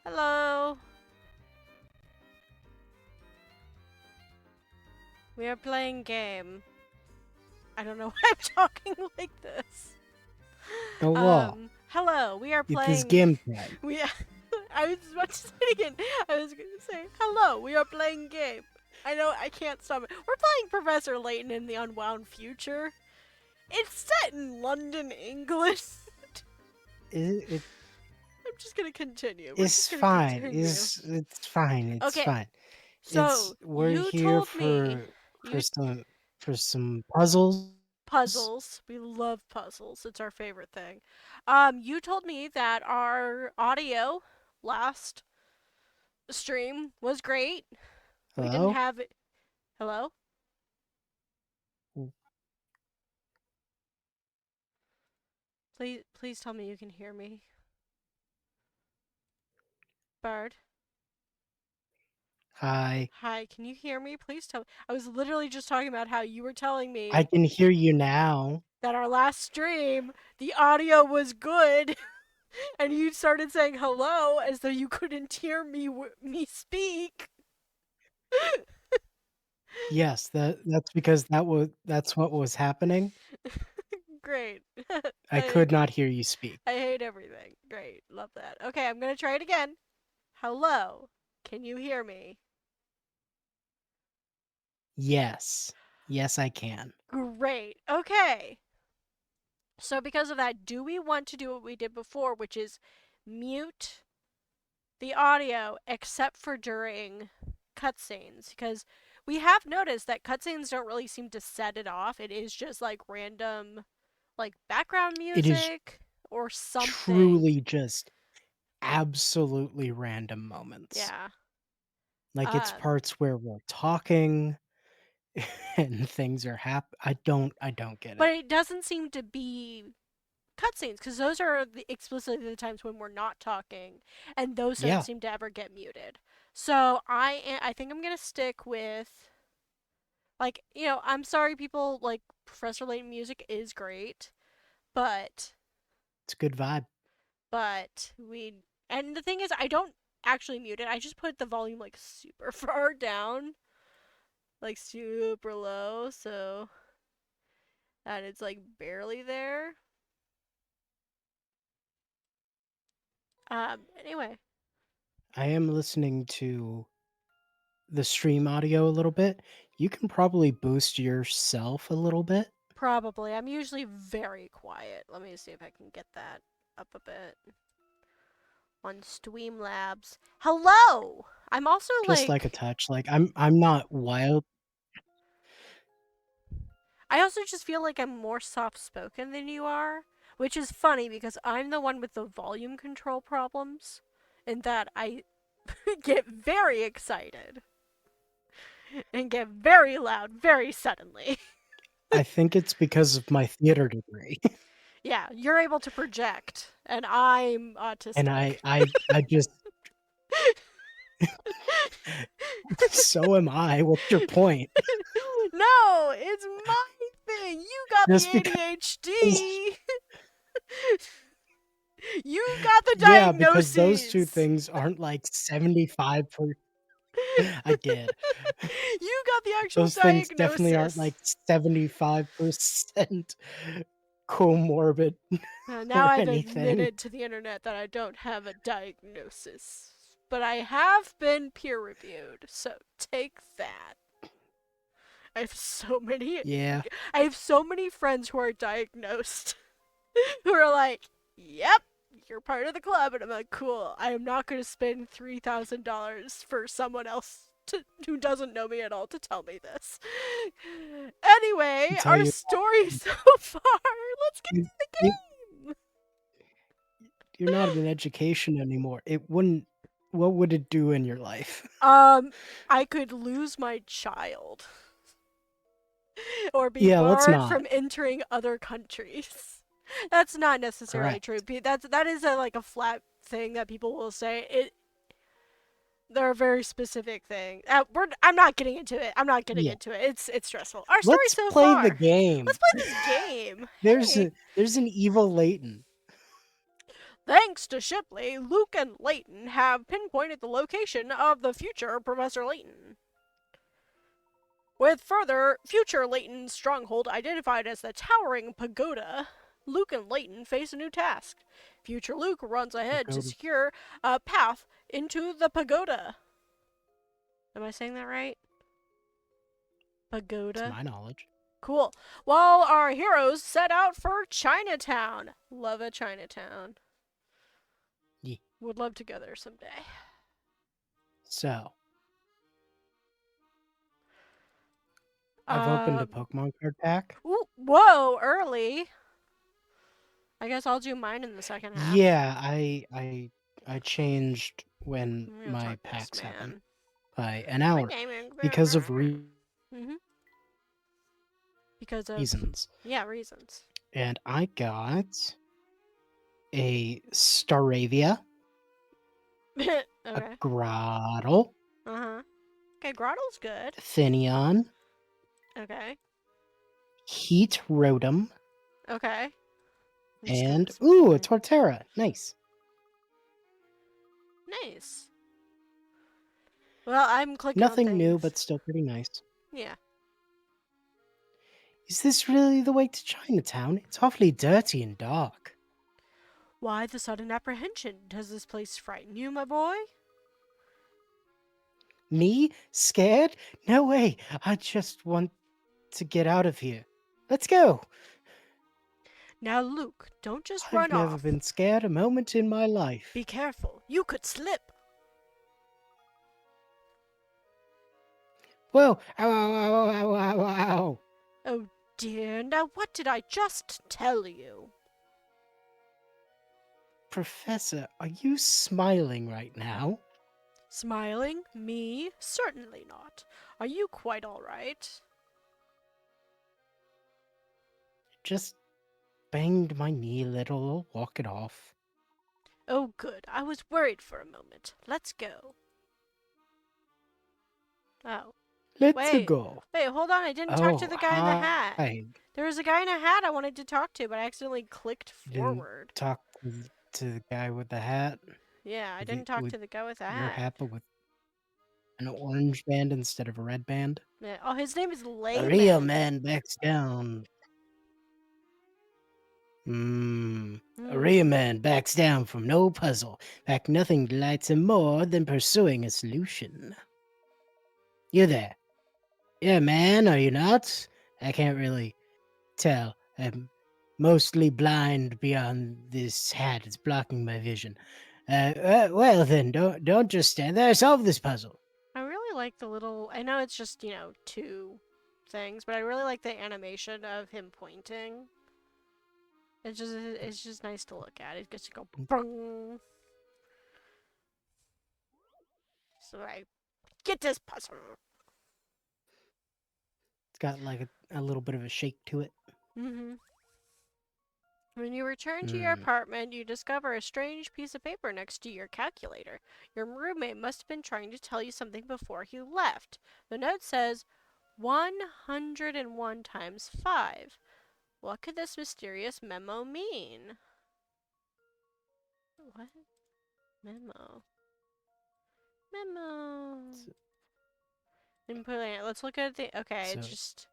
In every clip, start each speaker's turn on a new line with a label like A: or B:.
A: Hello. We are playing game. I don't know why I'm talking like this.
B: Oh, well,
A: Hello. We are
B: it is
A: playing.
B: game time.
A: We. I was about to say it again. I was going to say hello. We are playing game. I know I can't stop it. We're playing Professor Layton in the Unwound future. It's set in London, England.
B: It
A: I'm just gonna continue. We're
B: is
A: just gonna
B: fine.
A: continue.
B: It's fine. It's
A: Okay.
B: fine.
A: So
B: We're
A: you
B: here
A: told me
B: for
A: you
B: some puzzles.
A: puzzles. We love puzzles. It's our favorite thing. You told me that our audio last stream was great. We didn't
B: Hello?
A: have it. Hello? Please tell me you can hear me. Bird.
B: Hi.
A: Hi, can you hear me? Please tell me. I was literally just talking about how you were telling
B: I
A: me
B: can hear you now.
A: that our last stream, the audio was good, and you started saying hello as though you couldn't hear me speak.
B: Yes, that's because that's what was happening.
A: Great.
B: I
A: I
B: could not hear you speak.
A: I hate everything. Great. Love that. Okay, I'm going to try it again. Hello. Can you hear me?
B: Yes. Yes, I can.
A: Great. Okay. So because of that, do we want to do what we did before, which is mute the audio except for during cutscenes? Because we have noticed that cutscenes don't really seem to set it off. It is just like random like background
B: It is
A: music or something.
B: truly just absolutely random moments.
A: Yeah.
B: Like, it's
A: Um
B: parts where we're talking and things are I don't get
A: but
B: it.
A: it doesn't seem to be cutscenes because those are explicitly the times when we're not talking, and those don't
B: Yeah,
A: seem to ever get muted. So I think I'm gonna stick with I'm sorry people like Professor Layton music is great, but
B: it's a good vibe.
A: we and the thing is I don't actually mute it. I just put the volume like super far down, like super low, so that it's like barely there. Anyway,
B: I am listening to the stream audio a little bit. You can probably boost yourself a little bit.
A: probably. I'm usually very quiet. Let me see if I can get that up a bit on Streamlabs. Hello! I'm also
B: Just like a
A: like,
B: touch. Like I'm not wild.
A: I also just feel like I'm more soft spoken than you are, which is funny because I'm the one with the volume control problems, in that I get very excited and get very loud very suddenly.
B: I think it's because of my theater degree.
A: Yeah, you're able to project, and I'm
B: And
A: autistic.
B: I just so am I. What's your point?
A: No, it's my thing. You got the
B: Just because
A: ADHD. You got the
B: yeah, because those two
A: diagnoses.
B: things aren't like 75 per I did.
A: You got the actual
B: Those things definitely aren't
A: diagnosis.
B: like 75% comorbid
A: Now
B: or
A: I've
B: anything.
A: admitted to the internet that I don't have a diagnosis. But I have been peer reviewed, so take that. I have so many
B: Yeah,
A: I have so many friends who are diagnosed who are like, "Yep, you're part of the club," and I'm like, "Cool. I am not going to spend $3,000 for someone else who doesn't know me at all to tell me this."
B: I can
A: Anyway,
B: tell
A: our
B: you
A: story so far. Let's get
B: you
A: to the
B: you
A: game.
B: you're not in education anymore. It wouldn't what would it do in your life?
A: Um, I could lose my child or be
B: Yeah, let's
A: barred
B: not.
A: from entering other countries. That's not necessarily true.
B: Correct.
A: That is like a flat thing that people will say. They're a very specific thing. I'm not getting into it. I'm not getting
B: Yeah.
A: into it. It's stressful. Our story
B: Let's
A: so
B: play the
A: far. Let's
B: game.
A: play this game.
B: There's
A: Hey,
B: there's an evil Layton.
A: Thanks to Shipley, Luke and Layton have pinpointed the location of the future Professor Layton. With further future Layton's stronghold identified as the Towering Pagoda, Luke and Layton face a new task. Future Luke runs ahead to
B: Pagoda,
A: secure a path into the pagoda. Am I saying that right?
B: to
A: Pagoda?
B: my knowledge.
A: Cool. While our heroes set out for Chinatown. Love a Chinatown.
B: Yeah.
A: Would love to go there someday.
B: So, I've opened a
A: Um.
B: Pokemon card pack.
A: Ooh, whoa, early. I guess I'll do mine in the second half.
B: Yeah, I changed when
A: I'm gonna
B: my
A: talk to this
B: packs happen
A: man.
B: by an
A: My
B: hour
A: name is.
B: because of
A: Mm-hmm. Because of.
B: reasons.
A: Yeah, reasons.
B: And I got a Staravia, a
A: Okay.
B: Grottle,
A: Uh huh. Okay, Grottle's good.
B: Finneon,
A: Okay.
B: Heat Rotom,
A: Okay. I'm just gonna
B: and
A: split
B: ooh, a
A: my.
B: Torterra. Nice.
A: Nice. Well, I'm clicking on
B: Nothing new,
A: things.
B: but still pretty nice.
A: Yeah.
B: Is this really the way to Chinatown? It's awfully dirty and dark.
A: Why the sudden apprehension? Does this place frighten you, my boy?
B: Me? Scared? No way. I just want to get out of here. Let's go.
A: Now, Luke, don't just
B: I've
A: run
B: never
A: off.
B: been scared a moment in my life.
A: Be careful. You could slip.
B: Whoa! Ow, ow, ow, ow, ow, ow.
A: Oh dear, now what did I just tell you?
B: Professor, are you smiling right now?
A: Smiling? Me? Certainly not. Are you quite alright?
B: Just banged my knee a little. I'll walk it off.
A: Oh, good. I was worried for a moment. Let's go. Oh.
B: Let's
A: Wait.
B: go.
A: Wait, hold on. I didn't talk to
B: Oh,
A: the guy in the hat.
B: hi.
A: There was a guy in a hat I wanted to talk to, but I accidentally clicked
B: You didn't
A: forward.
B: talk to the guy with the hat?
A: Yeah, I didn't talk
B: With
A: to the guy with the
B: your
A: hat.
B: hat, but with an orange band instead of a red band?
A: Yeah. Oh, his name is
B: A real
A: Layman.
B: man backs down. A real
A: Hmm.
B: man backs down from no puzzle. In fact, nothing delights him more than pursuing a solution. You there? Yeah, man, are you not? I can't really tell. I'm mostly blind beyond this hat. It's blocking my vision. Well then, don't just stand there. Solve this puzzle.
A: I really like the little. I know it's just, two things, but I really like the animation of him pointing. It's just nice to look at. It gets to go brung. So I get this puzzle.
B: It's got like a little bit of a shake to it.
A: Mm-hmm. When you return to your
B: Hmm.
A: apartment, you discover a strange piece of paper next to your calculator. Your roommate must have been trying to tell you something before he left. The note says 101 times 5. What could this mysterious memo mean? What? Memo. Memo.
B: So,
A: Let's look at the. Okay,
B: so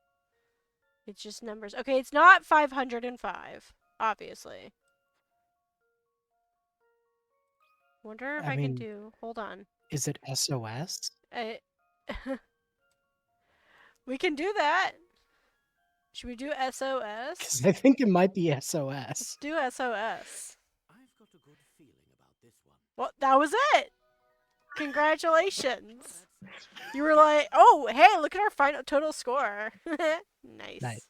A: it's just numbers. Okay, it's not 505, obviously. Wonder if
B: I
A: I can
B: mean,
A: do. Hold on.
B: is it SOS?
A: Uh, we can do that. Should we do SOS?
B: Because I think it might be
A: Let's
B: SOS.
A: do SOS.
C: I've got a good feeling about this one.
A: Well, that was it. Congratulations.
C: That's
A: You were like, oh, hey, look at our final total score.
B: Nice.
A: Nice.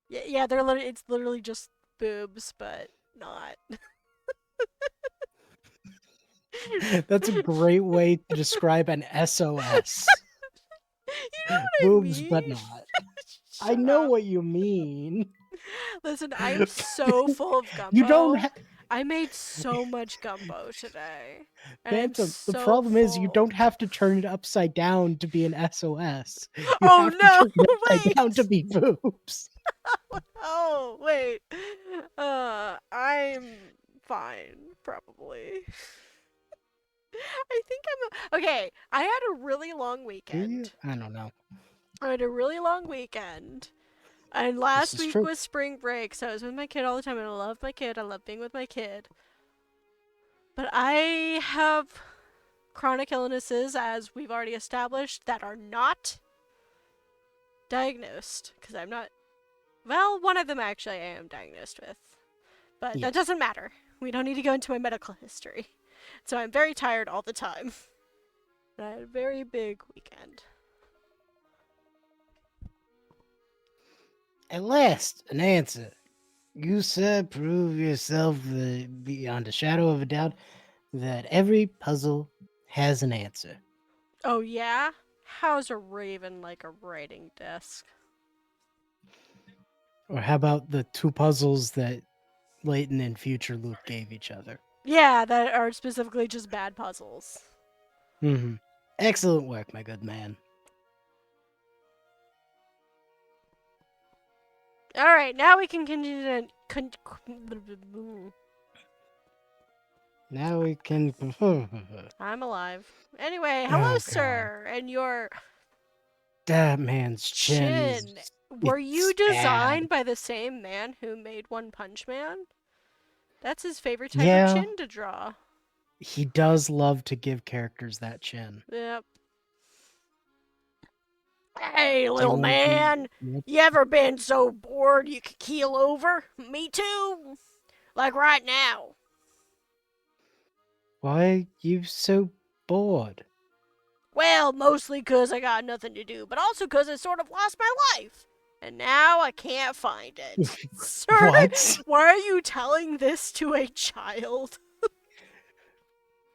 A: Yeah, they're literally. It's literally just boobs, but not.
B: That's a great way to describe an SOS.
A: You know what I
B: Boobs, but
A: mean?
B: not. I
A: Shut
B: know
A: up.
B: what you mean.
A: Listen, I'm so full of
B: You don't
A: gumbo. I made so much gumbo today. And I'm
B: Phantom. The
A: so
B: problem is you
A: full.
B: don't have to turn it upside down to be an SOS. You
A: Oh
B: have to
A: no!
B: turn it upside down to
A: Wait!
B: be boobs.
A: Oh, wait. I'm fine, probably. I think okay. I had a really long
B: Do you?
A: weekend.
B: I don't know.
A: I had a really long weekend. And
B: This
A: last
B: is
A: week
B: true.
A: was spring break, so I was with my kid all the time, and I love my kid. I love being with my kid. But I have chronic illnesses, as we've already established, that are not diagnosed. Because I'm not. Well, one of them actually I am diagnosed with. But
B: Yeah.
A: that doesn't matter. We don't need to go into my medical history. So I'm very tired all the time. And I had a very big weekend.
B: At last, an answer. You, sir, prove yourself beyond a shadow of a doubt that every puzzle has an answer.
A: Oh, yeah? How's a raven like a writing desk?
B: Or how about the two puzzles that Layton and Future Luke gave each other?
A: Yeah, that are specifically just bad puzzles.
B: Mm-hmm. Excellent work, my good man.
A: Alright, now we can continue to.
B: Now we can.
A: I'm alive. Anyway, hello,
B: Oh God,
A: sir. And your
B: that man's chin is
A: chin. Were you
B: it's bad.
A: designed by the same man who made One Punch Man? That's his favorite type of
B: Yeah,
A: chin to draw.
B: he does love to give characters that chin.
A: Yep. Hey,
B: Do you
A: little
B: want to?
A: man. You ever been so bored you could keel over? Me too. Like right now.
B: Why are you so bored?
A: Well, mostly 'cause I got nothing to do, but also 'cause I sort of lost my life. And now I can't find it. Sir,
B: What?
A: why are you telling this to a child?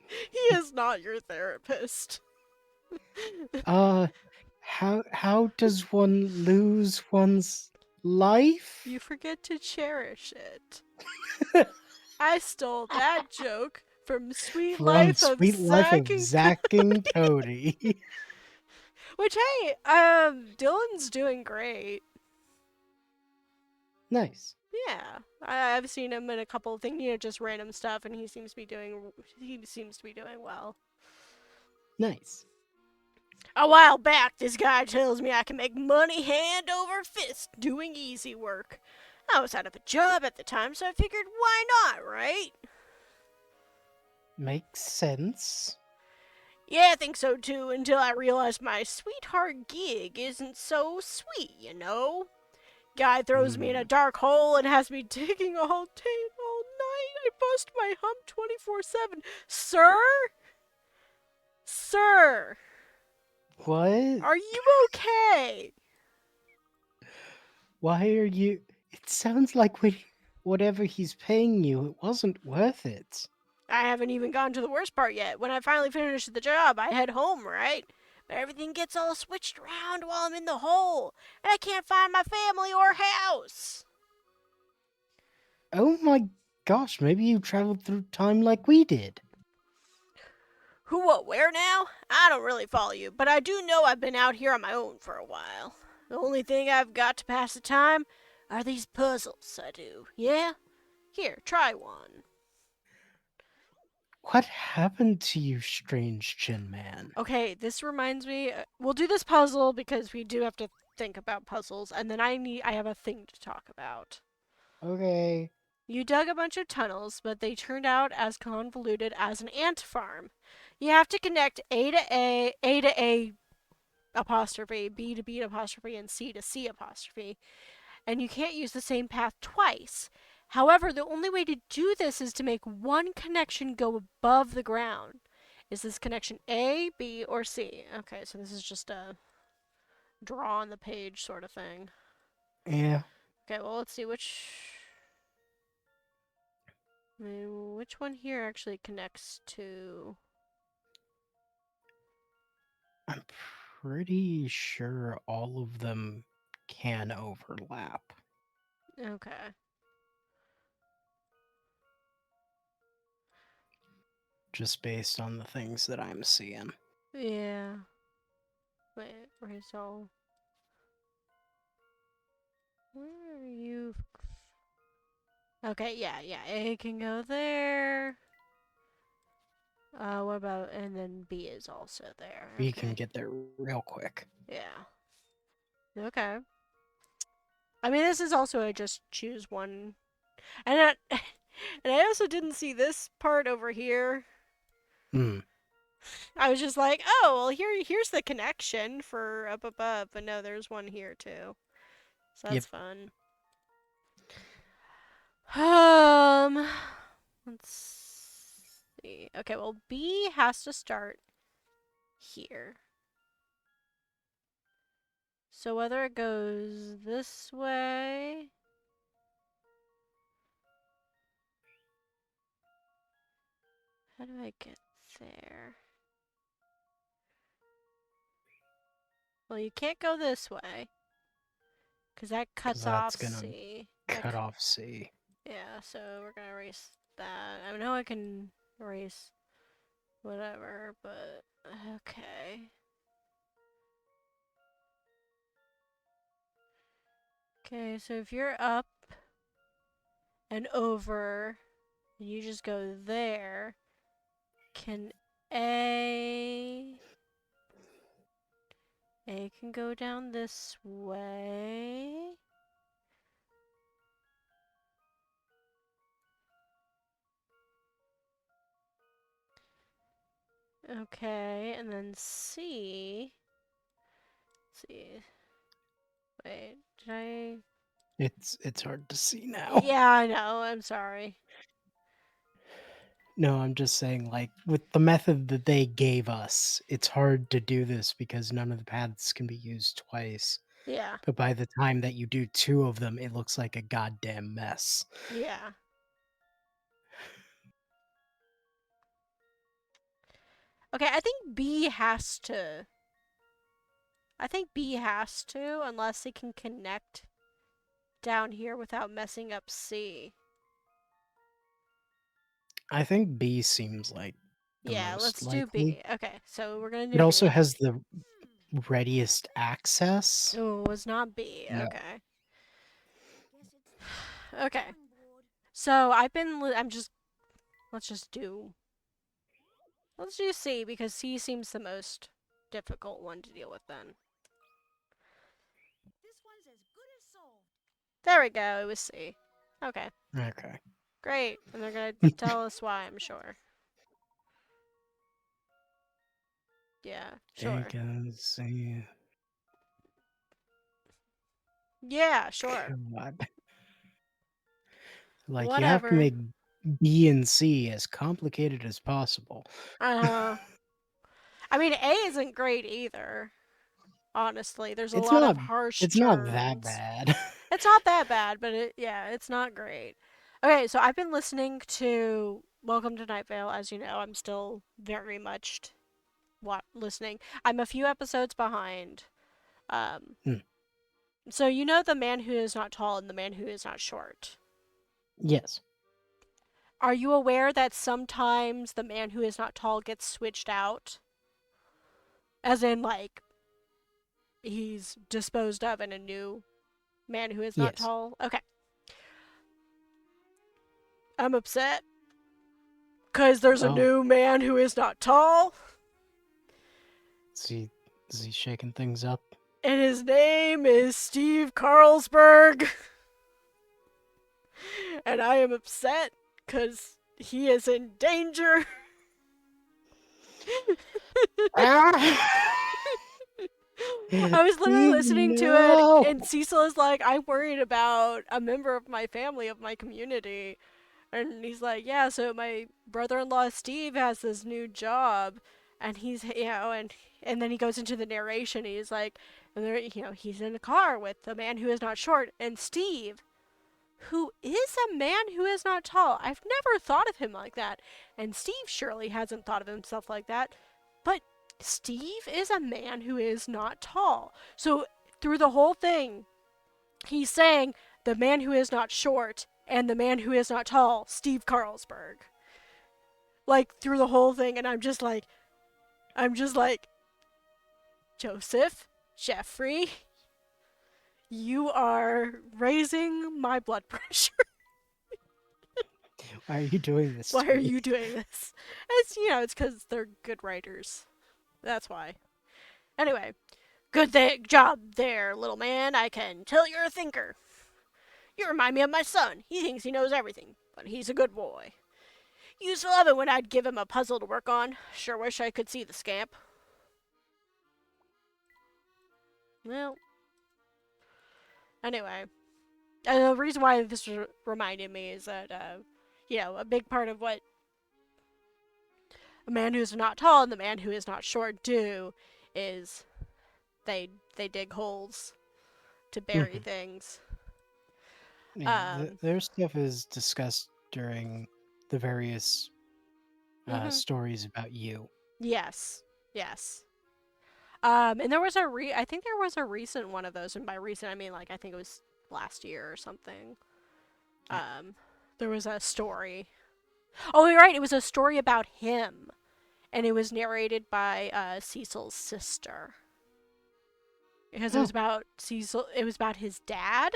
A: He is not your therapist.
B: Uh, how does one lose one's life?
A: You forget to cherish it. I stole that joke from Sweet
B: From
A: Life of
B: Sweet Life
A: Zack
B: of
A: and
B: Zack and Cody.
A: Which, hey, Dylan's doing great.
B: Nice.
A: Yeah, I've seen him in a couple of things, just random stuff, and he seems to be doing well.
B: Nice.
A: A while back, this guy tells me I can make money hand over fist doing easy work. I was out of a job at the time, so I figured why not, right?
B: Makes sense.
A: Yeah, I think so too, until I realized my sweetheart gig isn't so sweet, Guy throws me in a
B: Hmm.
A: dark hole and has me digging all day and all night. I bust my hump 24/7. Sir? Sir,
B: What?
A: are you okay?
B: Why are you? It sounds like whatever he's paying you, it wasn't worth it.
A: I haven't even gotten to the worst part yet. When I finally finish the job, I head home, right? But everything gets all switched around while I'm in the hole, and I can't find my family or house.
B: Oh my gosh, maybe you traveled through time like we did.
A: Who, what, where now? I don't really follow you, but I do know I've been out here on my own for a while. The only thing I've got to pass the time are these puzzles, I do. Yeah? Here, try one.
B: What happened to you, strange chin man?
A: Okay, this reminds me. We'll do this puzzle because we do have to think about puzzles, and then I have a thing to talk about.
B: Okay.
A: You dug a bunch of tunnels, but they turned out as convoluted as an ant farm. You have to connect A to A apostrophe, B to B apostrophe, and C to C apostrophe, and you can't use the same path twice. However, the only way to do this is to make one connection go above the ground. Is this connection A, B, or C? Okay, so this is just a draw on the page sort of thing.
B: Yeah.
A: Okay, well, let's see which one here actually connects to.
B: I'm pretty sure all of them can overlap.
A: Okay.
B: Just based on the things that I'm seeing.
A: Yeah. Wait, where's all? Where are you? Okay, yeah. A can go there. What about, and then B is also there.
B: We can
A: Okay.
B: get there real quick.
A: Yeah. Okay. I mean, this is also a just choose one. And and I also didn't see this part over here.
B: Hmm.
A: I was just like, oh, well, here's the connection for up above, but no, there's one here too. So
B: Yep.
A: that's fun. Um, let's see. Okay, well, B has to start here. So whether it goes this way. How do I get there? Well, you can't go this way because that
B: Because
A: cuts
B: that's
A: off
B: gonna
A: C.
B: cut off C.
A: Yeah, so we're gonna erase that. I know I can erase whatever, but okay. Okay, so if you're up and over, and you just go there, can A. A can go down this way. Okay, and then C. Let's see. Wait, did I?
B: It's hard to see now.
A: Yeah, I know. I'm sorry.
B: No, I'm just saying, like, with the method that they gave us, it's hard to do this because none of the paths can be used twice.
A: Yeah,
B: But by the time that you do two of them, it looks like a goddamn mess.
A: yeah. Okay, I think B has to. I think B has to, unless it can connect down here without messing up C.
B: I think B seems like the
A: Yeah,
B: most
A: let's do
B: likely.
A: B. Okay, so we're gonna
B: It
A: do
B: also
A: B.
B: has the readiest access.
A: Oh, it was not B.
B: No.
A: Okay. Okay. So I've been. I'm just. Let's just do. Let's do C because C seems the most difficult one to deal with then. There we go. It was C. Okay.
B: Okay.
A: Great. And they're gonna tell us why, I'm sure. Yeah,
B: A
A: sure.
B: can see.
A: Yeah, sure.
B: God. Like, you have to
A: Whatever.
B: make B and C as complicated as possible.
A: Uh, I mean, A isn't great either. Honestly, there's a
B: It's
A: lot
B: not
A: of harsh
B: it's not that
A: turns.
B: bad.
A: It's not that bad, but yeah, it's not great. Okay, so I've been listening to Welcome to Night Vale. As you know, I'm still very much listening. I'm a few episodes behind. Um,
B: Hmm.
A: so you know the man who is not tall and the man who is not short.
B: Yes.
A: Are you aware that sometimes the man who is not tall gets switched out? As in, like, he's disposed of and a new man who is not
B: Yes.
A: tall? Okay. I'm upset. Because there's a
B: Oh,
A: new man who is not tall.
B: is he is he shaking things up?
A: And his name is Steve Carlsberg. And I am upset because he is in danger.
B: Ah!
A: I was literally listening to it,
B: No.
A: and Cecil is like, I'm worried about a member of my family, of my community. And he's like, yeah, so my brother-in-law Steve has this new job, and he's, and then he goes into the narration. He's like, and there, he's in a car with the man who is not short, and Steve, who is a man who is not tall. I've never thought of him like that, and Steve surely hasn't thought of himself like that, but Steve is a man who is not tall. So through the whole thing, he's saying the man who is not short and the man who is not tall, Steve Carlsberg. Like through the whole thing, and I'm just like, Joseph, Jeffrey, You are raising my blood pressure.
B: Why are you doing this
A: Why
B: to
A: are
B: me?
A: you doing this? It's because they're good writers. That's why. Anyway, job there, little man. I can tell you're a thinker. You remind me of my son. He thinks he knows everything, but he's a good boy. Used to love it when I'd give him a puzzle to work on. Sure wish I could see the scamp. Well, anyway, the reason why this reminded me is that, a big part of what a man who's not tall and the man who is not short do is they dig holes to bury
B: Mhm.
A: things.
B: Yeah,
A: Um,
B: their stuff is discussed during the various
A: mhm.
B: stories about you.
A: Yes, yes. And I think there was a recent one of those, and by recent I mean like I think it was last year or something.
B: Yeah.
A: Um, there was a story. Oh, you're right. It was a story about him, and it was narrated by Cecil's sister because it was
B: Oh,
A: about Cecil. It was about his dad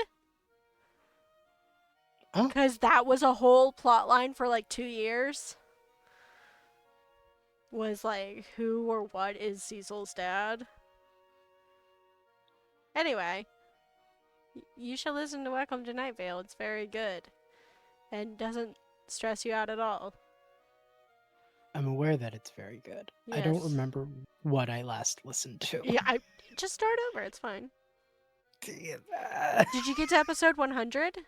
B: oh,
A: because that was a whole plot line for like 2 years. Was like who or what is Cecil's dad? Anyway, you should listen to Welcome to Night Vale. It's very good and doesn't stress you out at all.
B: I'm aware that it's very good. I don't
A: Yes.
B: remember what I last listened to.
A: Yeah, I just start over. It's fine.
B: Damn.
A: Did you get to episode 100?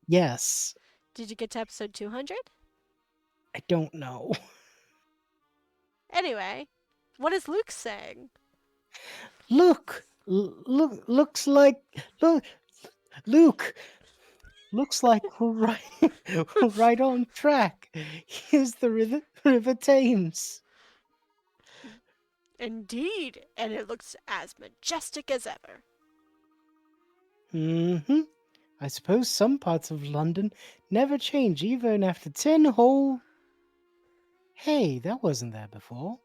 B: Yes,
A: Did you get to episode 200?
B: I don't know.
A: Anyway, what is Luke saying?
B: Looks like look, Luke. Looks like we're right, we're right on track. Here's the River Thames.
A: Indeed, and it looks as majestic as ever.
B: Hmm. I suppose some parts of London never change even after 10 whole. Hey, that wasn't there before.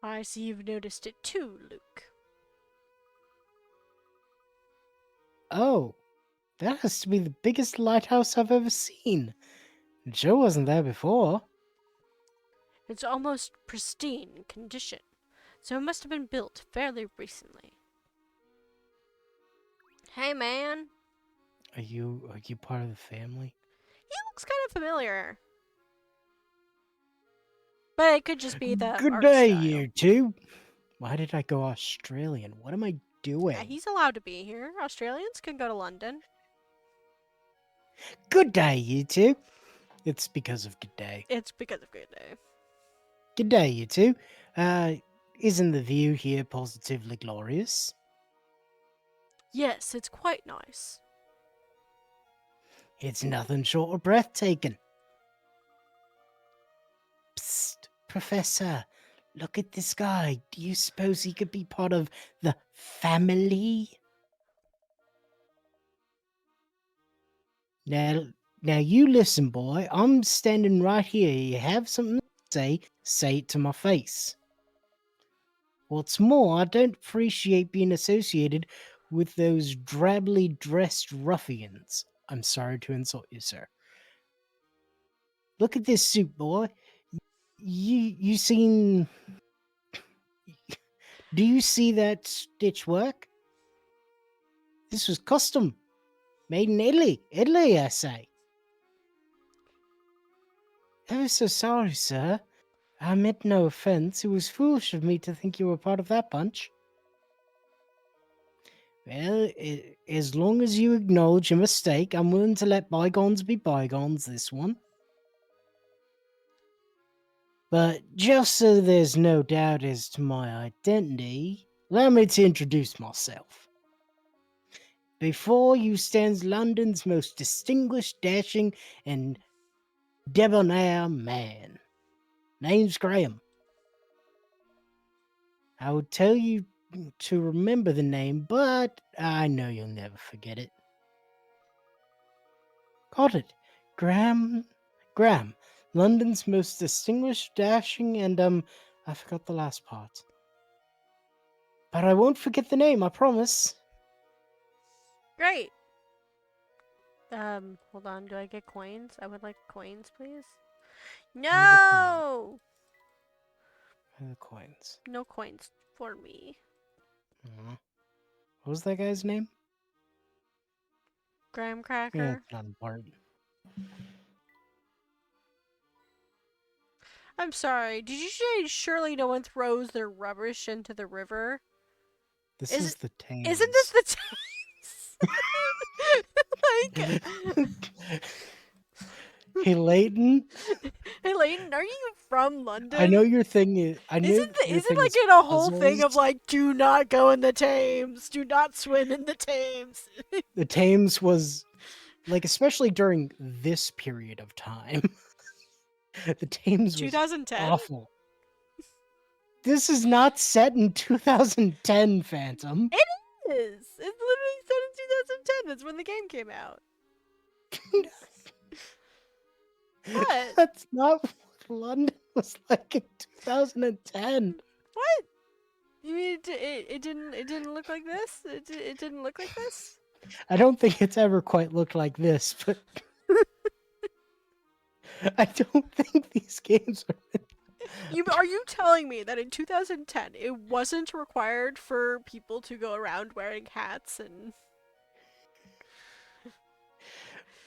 A: I see you've noticed it too, Luke.
B: Oh, that has to be the biggest lighthouse I've ever seen. It sure wasn't there before.
A: It's almost pristine condition, so it must have been built fairly recently. Hey, man.
B: Are you part of the family?
A: He looks kind of familiar. But it could just be the
B: Good
A: art
B: day,
A: style.
B: you two. Why did I go Australian? What am I
A: Yeah,
B: doing?
A: he's allowed to be here. Australians can go to London.
B: Good day, you two. It's because of good day.
A: It's because of Good Day.
B: Good day, you two. Uh, isn't the view here positively glorious?
A: Yes, it's quite nice.
B: It's nothing short of breathtaking. Psst, Professor, look at this guy. Do you suppose he could be part of the family? Now, now you listen, boy. I'm standing right here. You have something to say it to my face. What's more, I don't appreciate being associated with those drably dressed ruffians. I'm sorry to insult you, sir. Look at this suit, boy. You seen? Do you see that stitch work? This was custom, made in Italy. Italy, I say. Ever so sorry, sir. I meant no offense. It was foolish of me to think you were part of that bunch. Well, as long as you acknowledge your mistake, I'm willing to let bygones be bygones this one. But just so there's no doubt as to my identity, allow me to introduce myself. Before you stands London's most distinguished, dashing, and debonair man. Name's Graham. I would tell you to remember the name, but I know you'll never forget it. Got it. Graham. Graham. London's most distinguished, dashing, and I forgot the last part. But I won't forget the name, I promise.
A: Great. Hold on. Do I get coins? I would like coins, please.
B: Where are the coins?
A: No!
B: Where are the coins?
A: No coins for me.
B: Aw. What was that guy's name?
A: Graham
B: Yeah,
A: cracker.
B: it's not important.
A: I'm sorry. Did you say surely no one throws their rubbish into the river?
B: This
A: Is
B: is the
A: isn't this
B: Thames.
A: the like
B: Hey, Layton.
A: Hey Layton, are you from
B: I know
A: London?
B: your thing is. I know your
A: Isn't
B: thing
A: like
B: is
A: in a whole thing of
B: puzzles.
A: like do not go in the Thames, do not swim in the Thames.
B: The Thames was like, especially during this period of time, the Thames was
A: 2010?
B: awful. This is not set in 2010, Phantom.
A: It is. It's literally set in 2010. That's when the game came out. What?
B: That's not what London was like in 2010.
A: What? You mean it didn't look like this? It didn't look like this?
B: I don't think it's ever quite looked like this, but I don't think these games are.
A: Are you telling me that in 2010 it wasn't required for people to go around wearing hats and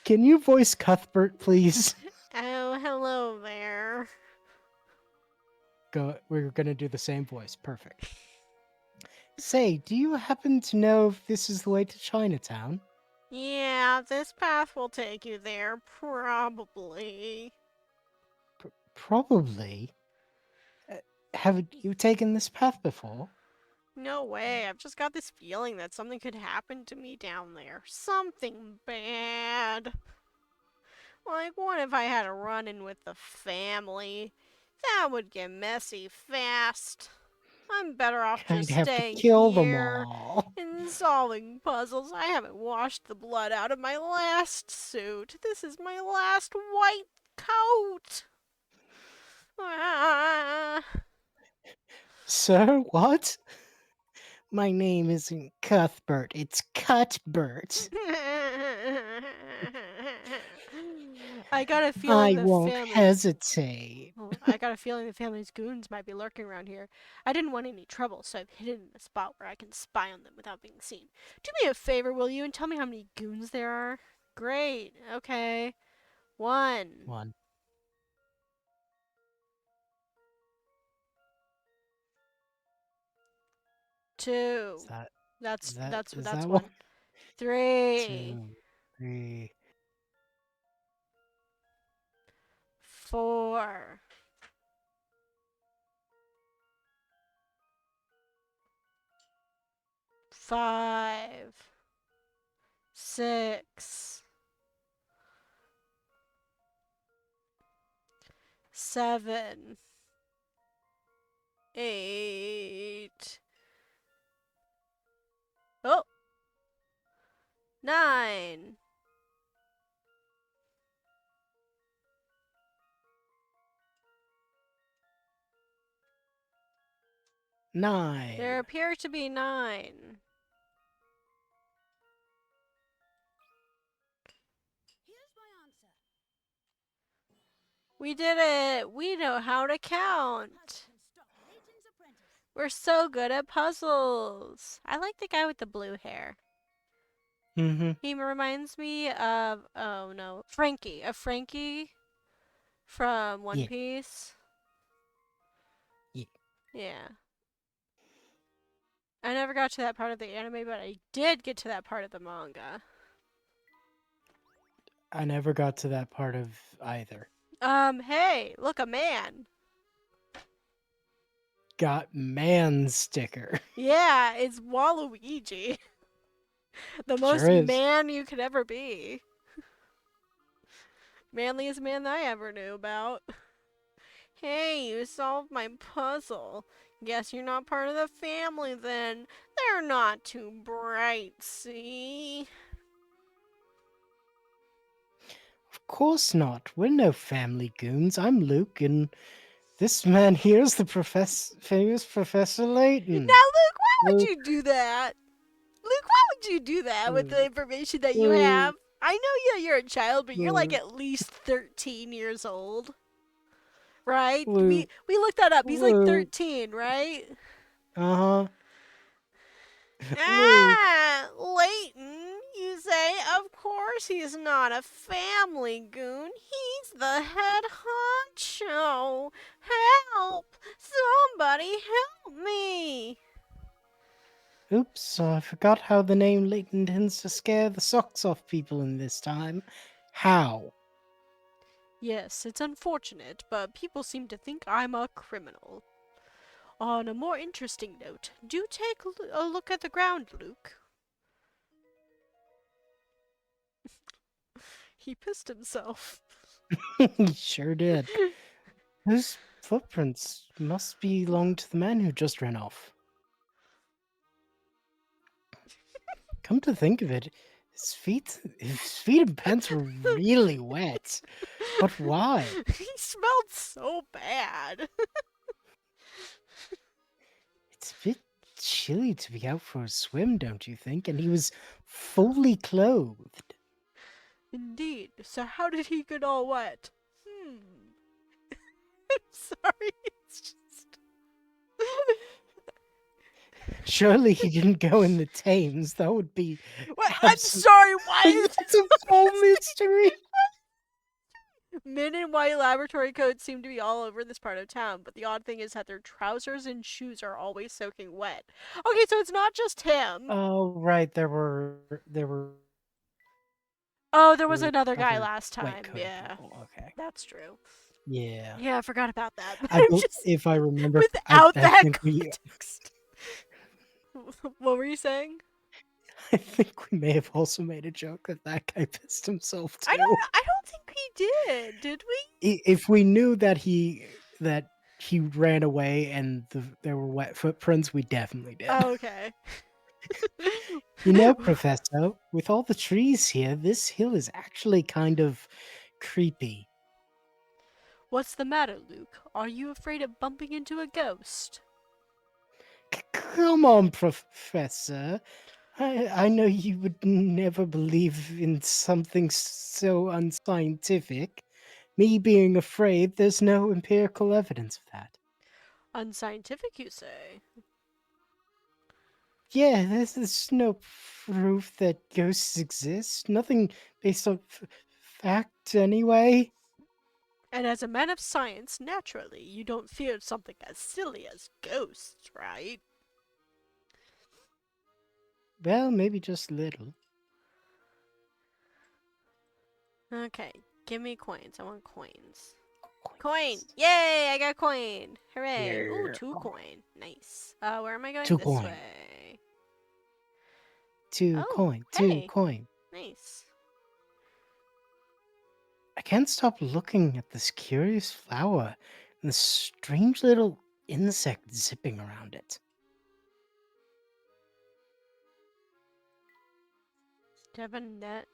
B: Can you voice Cuthbert, please?
A: oh, hello there.
B: Go. We're gonna do the same voice. Perfect. Say, do you happen to know if this is the way to Chinatown?
A: Yeah, this path will take you there, probably.
B: Probably. Have you taken this path before?
A: No way, I've just got this feeling that something could happen to me down there. Something bad. Like, what if I had a run in with the family? That would get messy fast. I'm better off
B: I'd
A: just
B: have to
A: staying
B: kill them
A: here
B: all.
A: and solving puzzles. I haven't washed the blood out of my last suit. This is my last white coat. Ah.
B: Sir, what? My name isn't Cuthbert, it's Cuthbert.
A: I got a feeling
B: I
A: the
B: won't
A: family's.
B: hesitate.
A: Oh, I got a feeling the family's goons might be lurking around here. I didn't want any trouble, so I've hidden in a spot where I can spy on them without being seen. Do me a favor, will you, and tell me how many goons there are? Great. Okay. 1,
B: One.
A: 2.
B: Is that
A: That's
B: is that
A: that's
B: is
A: that's
B: that one?
A: 1. 3,
B: 2, 3.
A: 4. 5, 6, 7, 8. Oh, 9.
B: 9.
A: There appear to be 9.
C: Here's my answer.
A: We did it! We know how to count!
C: Can stop Layton's apprentice.
A: We're so good at puzzles! I like the guy with the blue hair.
B: Mm-hmm.
A: He reminds me of, oh no, Frankie. Of Frankie from One
B: Yeah.
A: Piece.
B: Yeah.
A: Yeah. I never got to that part of the anime, but I did get to that part of the manga.
B: I never got to that part of either.
A: Hey, look, a man.
B: Got man sticker.
A: Yeah, it's Waluigi. The most
B: Sure is.
A: man you could ever be. Manliest man I ever knew about. Hey, you solved my puzzle. Guess you're not part of the family then. They're not too bright, see?
B: Of course not. We're no family goons. I'm Luke, and this man here's the famous Professor Layton.
A: Now, Luke, why would
B: Luke,
A: you do that? Luke, why would would you do that with the
B: Uh,
A: information that you
B: uh,
A: have? I know you're a child, but you're like
B: uh,
A: at least 13 years old, right?
B: uh,
A: We looked that up. He's like
B: Luke.
A: 13, right?
B: Uh-huh. Luke.
A: Ah, Layton, you say? Of course he's not a family goon. He's the head honcho. Help! Somebody help me!
B: Oops, I forgot how the name Layton tends to scare the socks off people in this time. How?
A: Yes, it's unfortunate, but people seem to think I'm a criminal. On a more interesting note, do take a look at the ground, Luke. He pissed himself.
B: He sure did. Those footprints must belong to the man who just ran off. Come to think of it, his feet and pants were really wet. But why?
A: He smelled so bad.
B: It's a bit chilly to be out for a swim, don't you think? And he was fully clothed.
A: Indeed. So how did he get all wet? I'm sorry. It's just.
B: Surely he didn't go in the Thames. That would be
A: What? I'm
B: absolute.
A: sorry. Why is
B: That's a full mystery.
A: men in white laboratory coats seem to be all over this part of town, but the odd thing is that their trousers and shoes are always soaking wet. Okay, so it's not just him.
B: Oh right, there were
A: Oh, there was another guy
B: other
A: last
B: white
A: time.
B: coated
A: Yeah,
B: people. Okay.
A: that's true.
B: Yeah.
A: Yeah, I forgot about that. But I'm just
B: If I remember,
A: without
B: I
A: that
B: think we
A: context. What were you saying?
B: I think we may have also made a joke that that guy pissed himself
A: I
B: too.
A: don't. I don't think he did. Did we?
B: If we knew that he ran away and there were wet footprints, we definitely did.
A: Oh, okay.
B: You know, Professor, with all the trees here, this hill is actually kind of creepy.
A: What's the matter, Luke? Are you afraid of bumping into a ghost?
B: Come on, Professor. I know you would never believe in something so unscientific. Me being afraid, there's no empirical evidence of that.
A: Unscientific, you say?
B: Yeah, there's no proof that ghosts exist. Nothing based on fact, anyway.
A: And as a man of science, naturally, you don't fear something as silly as ghosts, right?
B: Well, maybe just a little.
A: Okay, give me coins. I want coins. Coin!
B: Coins.
A: Yay! I got a coin! Hooray! Ooh,
B: Yeah.
A: 2 coin. Nice. Where am I going?
B: Two
A: This
B: coin.
A: way.
B: Two
A: Oh,
B: coin. Two
A: hey!
B: coin.
A: Nice.
B: I can't stop looking at this curious flower and the strange little insect zipping around it.
A: Do you have a net?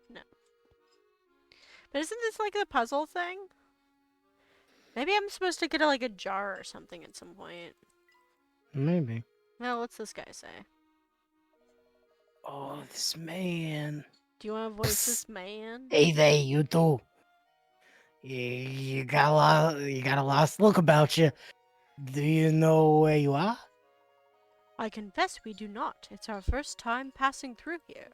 A: No. But isn't this like the puzzle thing? Maybe I'm supposed to get like a jar or something at some point.
B: Maybe.
A: Well, what's this guy say?
B: Oh, this man.
A: Do you want to voice
B: Psst.
A: this man?
B: Hey there, you two. You got a lost look about you. Do you know where you are?
A: I confess we do not. It's our first time passing through here.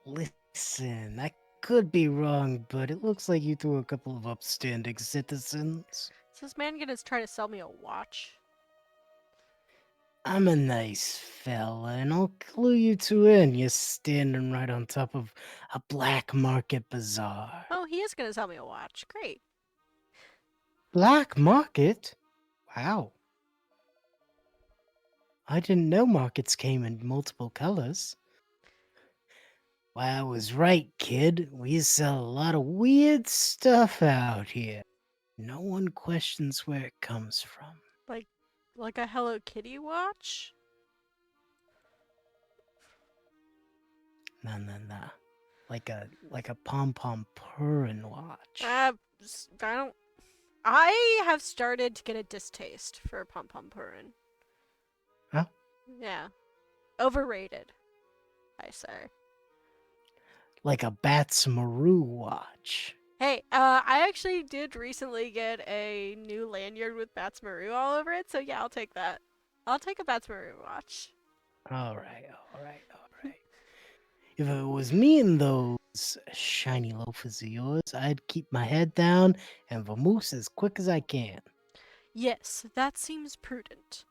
B: Listen, I could be wrong, but it looks like you two are a couple of upstanding citizens.
A: Is this man gonna try to sell me a watch?
B: I'm a nice fella, and I'll clue you two in. You're standing right on top of a black market bazaar.
A: Oh, he is gonna sell me a watch. Great.
B: Black market? Wow. I didn't know markets came in multiple colors. Well, I was right, kid. We sell a lot of weird stuff out here. No one questions where it comes from.
A: Like, like a Hello Kitty watch?
B: No. Like a pom pom purring watch.
A: I don't. I have started to get a distaste for pom pom purin.
B: Huh?
A: Yeah. Overrated, I say.
B: Like a Bat's Maru watch.
A: Hey, I actually did recently get a new lanyard with Bats Maru all over it, so yeah, I'll take that. I'll take a Bats Maru watch.
B: All right, all right, all right. If it was me and those shiny loafers of yours, I'd keep my head down and vamoose as quick as I can.
A: Yes, that seems prudent.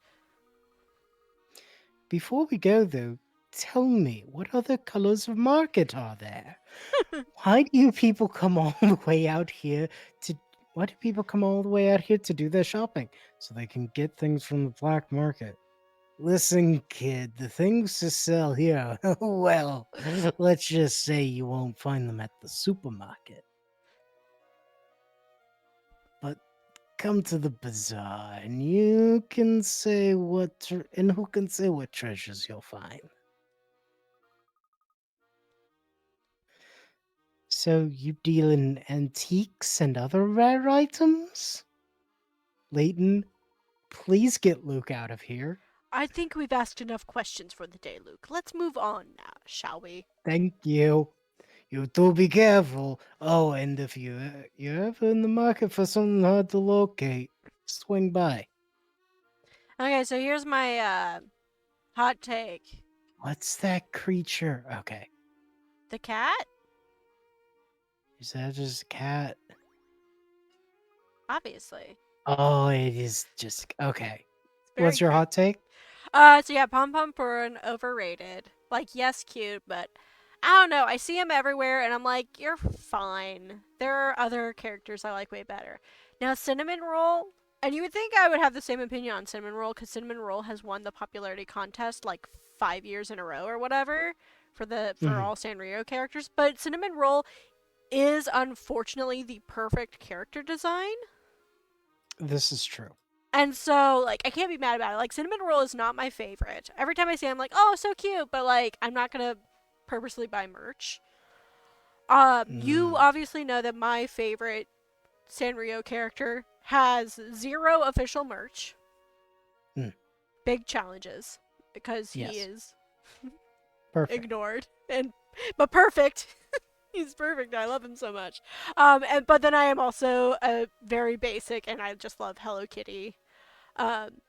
B: Before we go, though, tell me, what other colors of market are there? Why do you people come all the way out here to? Why do people come all the way out here to do their shopping so they can get things from the black market? Listen, kid, the things to sell here, well, let's just say you won't find them at the supermarket. But come to the bazaar, and you can say and who can say what treasures you'll find. So you deal in antiques and other rare items? Layton, please get Luke out of here.
A: I think we've asked enough questions for the day, Luke. Let's move on now, shall we?
B: Thank you. You do be careful. Oh, and if you're ever in the market for something hard to locate, swing by.
A: Okay, so here's my hot take.
B: What's that creature? Okay,
A: The cat?
B: is that just a cat?
A: Obviously.
B: Oh, it is just okay.
A: It's very
B: What's your
A: cute.
B: hot take?
A: So yeah, Pom Pom Purin overrated. Like, yes, cute, but I don't know. I see him everywhere, and I'm like, you're fine. There are other characters I like way better. Now, Cinnamon Roll, and you would think I would have the same opinion on Cinnamon Roll because Cinnamon Roll has won the popularity contest like 5 years in a row or whatever for
B: Mhm.
A: all Sanrio characters. But Cinnamon Roll is unfortunately the perfect character design.
B: This is true.
A: And so, like, I can't be mad about it. Like, cinnamon roll is not my favorite. Every time I see it, I'm like, oh, so cute. But, like, I'm not going to purposely buy merch. You
B: Mm,
A: obviously know that my favorite Sanrio character has zero official merch.
B: mm,
A: Big challenges because he
B: yes,
A: is
B: perfect.
A: ignored but perfect. He's perfect. I love him so much. But then I am also a very basic, and I just love Hello Kitty. Um,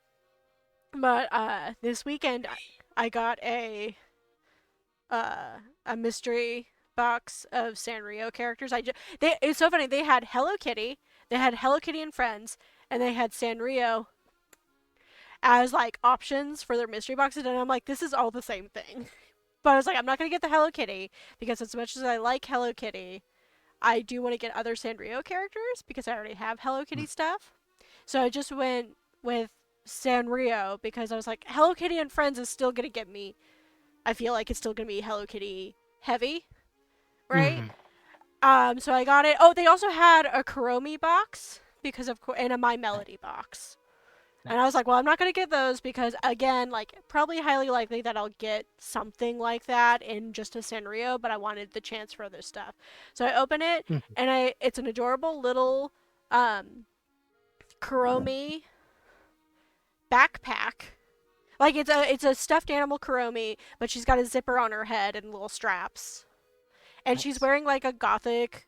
A: But this weekend I got uh, a mystery box of Sanrio characters. It's so funny. They had Hello Kitty, they had Hello Kitty and Friends, and they had Sanrio as like options for their mystery boxes. And I'm like, this is all the same thing. But I was like, I'm not gonna get the Hello Kitty because as much as I like Hello Kitty, I do want to get other Sanrio characters because I already have Hello Kitty
B: Mm,
A: stuff. So I just went with Sanrio because I was like, Hello Kitty and Friends is still gonna get me. I feel like it's still gonna be Hello Kitty heavy, right?
B: mhm,
A: So I got it. Oh, they also had a Kuromi box because of and a My
B: nice,
A: Melody box. And I was
B: nice.
A: like, well, I'm not gonna get those because again, like probably highly likely that I'll get something like that in just a Sanrio, but I wanted the chance for other stuff. So I open it
B: Mhm,
A: and it's an adorable little um Kuromi backpack. Like it's a stuffed animal Kuromi, but she's got a zipper on her head and little straps. And she's
B: nice.
A: wearing like a gothic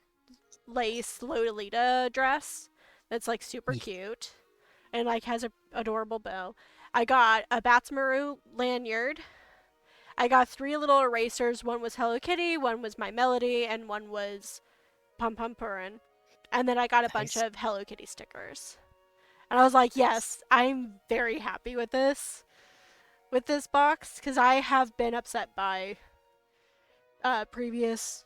A: lace Lolita dress that's like super
B: Yeah,
A: cute and like has a adorable bow. I got a Batsmaru lanyard. I got three little erasers. One was Hello Kitty, one was My Melody, and one was Pum Pum Purin. And then I got a bunch
B: nice,
A: of Hello Kitty stickers. And I was like,
B: nice.
A: yes, I'm very happy with this box because I have been upset by previous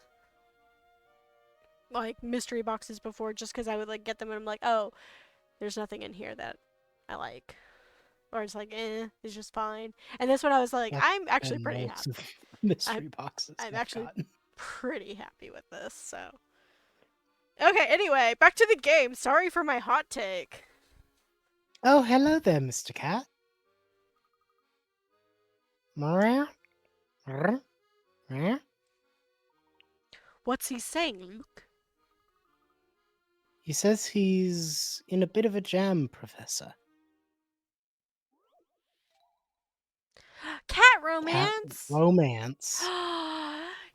A: like mystery boxes before just because I would like get them and I'm like, oh, there's nothing in here that I like. Or it's like, it's just fine. And this one I was like,
B: That's
A: I'm actually
B: been
A: pretty
B: most
A: happy.
B: of the
A: I'm
B: mystery boxes
A: I'm
B: I've
A: actually
B: gotten.
A: pretty happy with this, so. Okay, anyway, back to the game. Sorry for my hot take.
B: Oh, hello there, Mr. Cat. Meow, meow, meow.
A: What's he saying, Luke?
B: He says he's in a bit of a jam, Professor.
A: cat
B: cat
A: romance.
B: romance.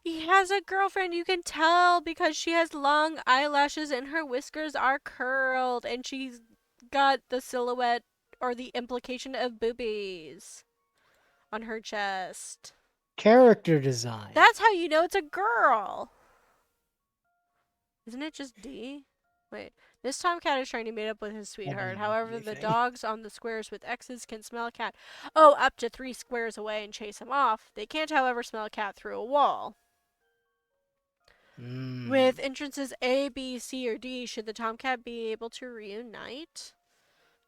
A: He has a girlfriend. You can tell because she has long eyelashes and her whiskers are curled, and she's got the silhouette or the implication of boobies on her chest.
B: Character design.
A: That's how you know it's a girl. Isn't it just D? Wait. This tomcat is trying to meet up with his sweetheart. However, the
B: Everything.
A: dogs on the squares with X's can smell a cat. Oh, up to 3 squares away and chase him off. They can't, however, smell a cat through a wall. With entrances A, B, C, or D, should the tomcat be able to reunite?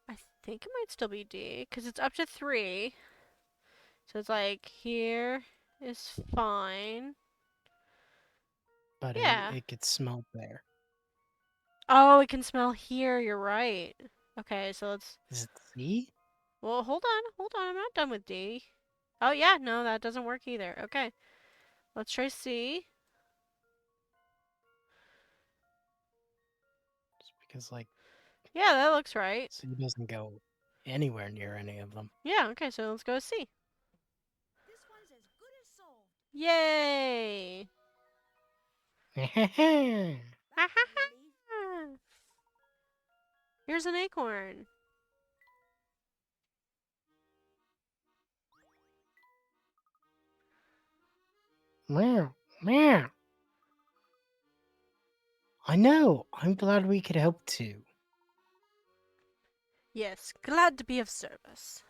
A: I think it might still be D, because it's up to 3. So it's like, here is fine.
B: But
A: Yeah.
B: it gets smelled there.
A: Oh, it can smell here. You're right. Okay, so let's.
B: Is it C?
A: Well, hold on. I'm not done with D. Oh, yeah, no, that doesn't work either. Okay. Let's try C.
B: Just because, like,
A: Yeah, that looks right.
B: C doesn't go anywhere near any of them.
A: Yeah, okay, so let's go with C.
C: This one's as good as solved.
A: Yay!
C: That's a relief.
A: Here's an acorn.
B: Meow, meow. I know. I'm glad we could help too.
A: Yes, glad to be of service.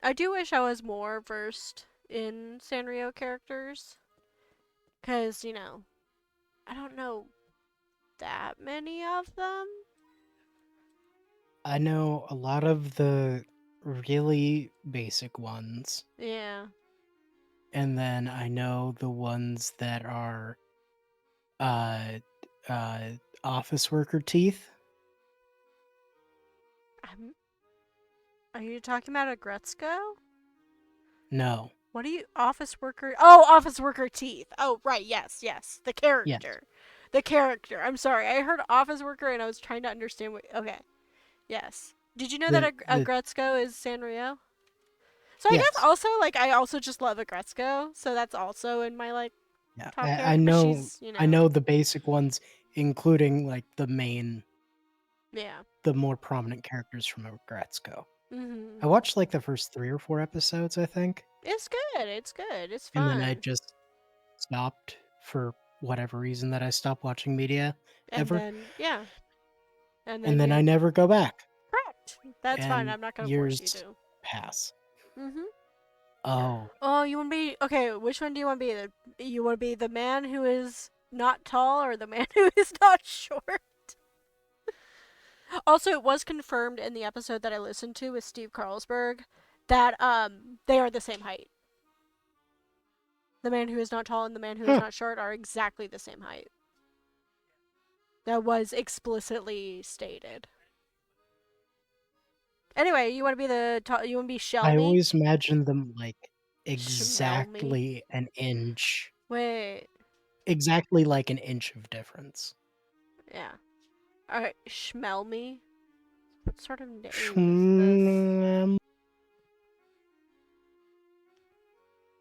A: I do wish I was more versed in Sanrio characters. Because, I don't know that many of them.
B: I know a lot of the really basic ones,
A: Yeah.
B: and then I know the ones that are uh uh office worker teeth.
A: I'm, are you talking about a Gretzko?
B: No.
A: What are you, office worker? Oh, office worker teeth. Oh, right. Yes. The
B: Yes.
A: character. The character. I'm sorry. I heard office worker and I was trying to understand what. Okay. Yes. Did you know that
B: The
A: a
B: the
A: Gretzko is Sanrio? So I guess
B: yes.
A: also, like, I also just love a Gretzko. So that's also in my, like,
B: Yeah.
A: top
B: I
A: character. But
B: know
A: she's,
B: I know the basic ones, including like
A: yeah.
B: the more prominent characters from Gretzko.
A: Hmm.
B: I watched like the first 3 or 4 episodes, I think,
A: It's good. It's good. It's
B: and then I
A: fun.
B: just stopped for whatever reason that I stopped watching media
A: And
B: ever,
A: then, yeah. And
B: and
A: then
B: then I
A: you.
B: never go back,
A: Correct. That's fine.
B: and
A: I'm not going to force you
B: years
A: to.
B: pass.
A: Hmm.
B: Oh,
A: Oh, you want to be okay? Which one do you want to be? You want to be the man who is not tall or the man who is not short? Also, it was confirmed in the episode that I listened to with Steve Carlsberg that they are the same height. The man who is not tall and the man who is
B: huh.
A: not short are exactly the same height. That was explicitly stated. Anyway, you want to be you want to be
B: I
A: Shelmy?
B: always imagined them like
A: Schmelmy.
B: exactly an inch,
A: Wait,
B: exactly like an inch of difference.
A: yeah. Alright, Schmelmy. What sort of name is this?
B: Schmel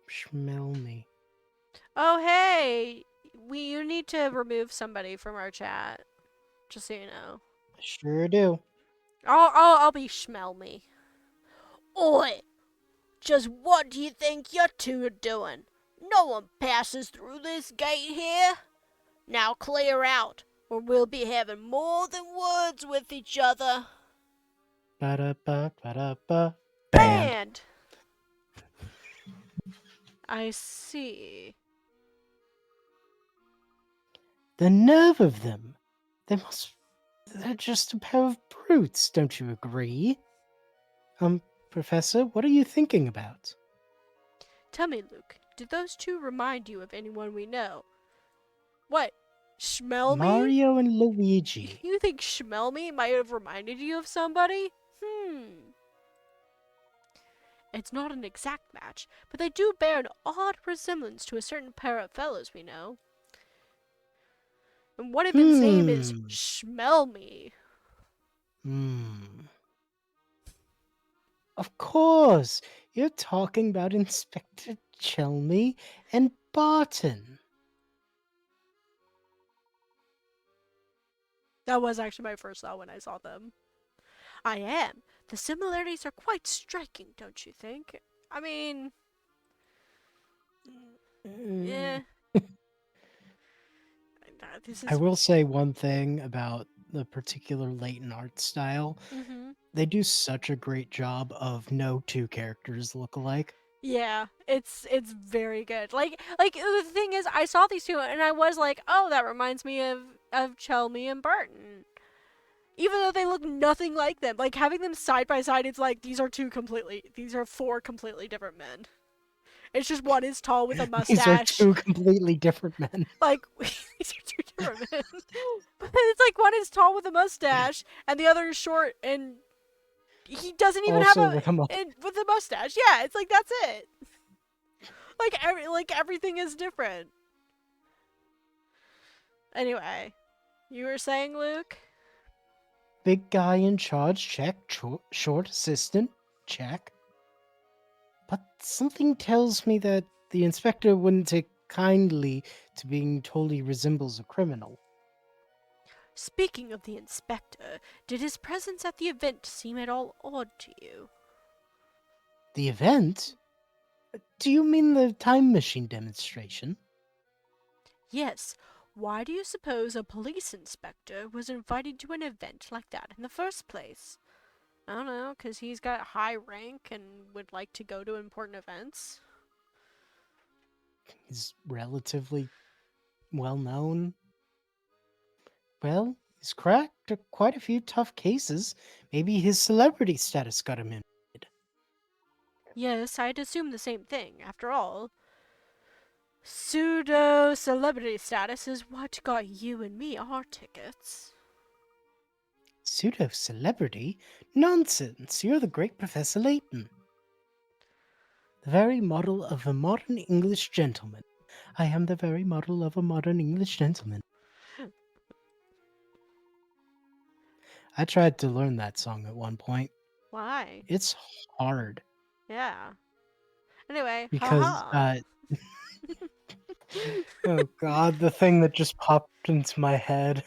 B: Smell me.
A: Oh, hey! You need to remove somebody from our chat. Just so you know.
B: Sure do.
A: I'll be Schmelmy. Oi! Just what do you think you two are doing? No one passes through this gate here. Now clear out, or we'll be having more than words with each other.
B: Ba-da-ba, ba-da-ba. Banned.
A: Banned! I see.
B: The nerve of them! They must. They're just a pair of brutes, don't you agree? Professor, what are you thinking about?
A: Tell me, Luke, do those two remind you of anyone we know? What? Schmelmy?
B: Mario and Luigi.
A: You think Schmelmy might have reminded you of somebody? It's not an exact match, but they do bear an odd resemblance to a certain pair of fellows we know. And one of them's name is Schmelmy.
B: Hmm. Of course, you're talking about Inspector Chelmy and Barton.
A: That was actually my first thought when I saw them. I am. The similarities are quite striking, don't you think? I mean,
B: Mm,
A: yeah. This
B: I
A: is.
B: will say one thing about the particular Layton art style.
A: Mm-hmm.
B: They do such a great job of no two characters look alike.
A: Yeah, it's very good. Like the thing is, I saw these two and I was like, oh, that reminds me of Chelmy and Barton. Even though they look nothing like them, like having them side by side, it's like these are four completely different men. It's just one is tall with a
B: These are
A: mustache.
B: two completely different men.
A: Like these are two different men. But it's like one is tall with a mustache and the other is short and he doesn't even have
B: Also with a
A: with a mustache. Yeah, it's like that's it. Like everything is different. Anyway, you were saying, Luke?
B: big guy in charge, check. Short assistant, check. But something tells me that the inspector wouldn't take kindly to being told he resembles a criminal.
A: Speaking of the inspector, did his presence at the event seem at all odd to you?
B: The event? Do you mean the time machine demonstration?
A: Yes. Why do you suppose a police inspector was invited to an event like that in the first place? I don't know, because he's got high rank and would like to go to important events.
B: He's relatively well known. Well, he's cracked quite a few tough cases. Maybe his celebrity status got him in.
A: Yes, I'd assume the same thing. After all, pseudo celebrity status is what got you and me our tickets.
B: Pseudo celebrity? Nonsense! You're the great Professor Layton. The very model of a modern English gentleman. I am the very model of a modern English gentleman. I tried to learn that song at one point.
A: Why?
B: It's hard
A: Yeah. Anyway,
B: because,
A: haha.
B: oh god, the thing that just popped into my head.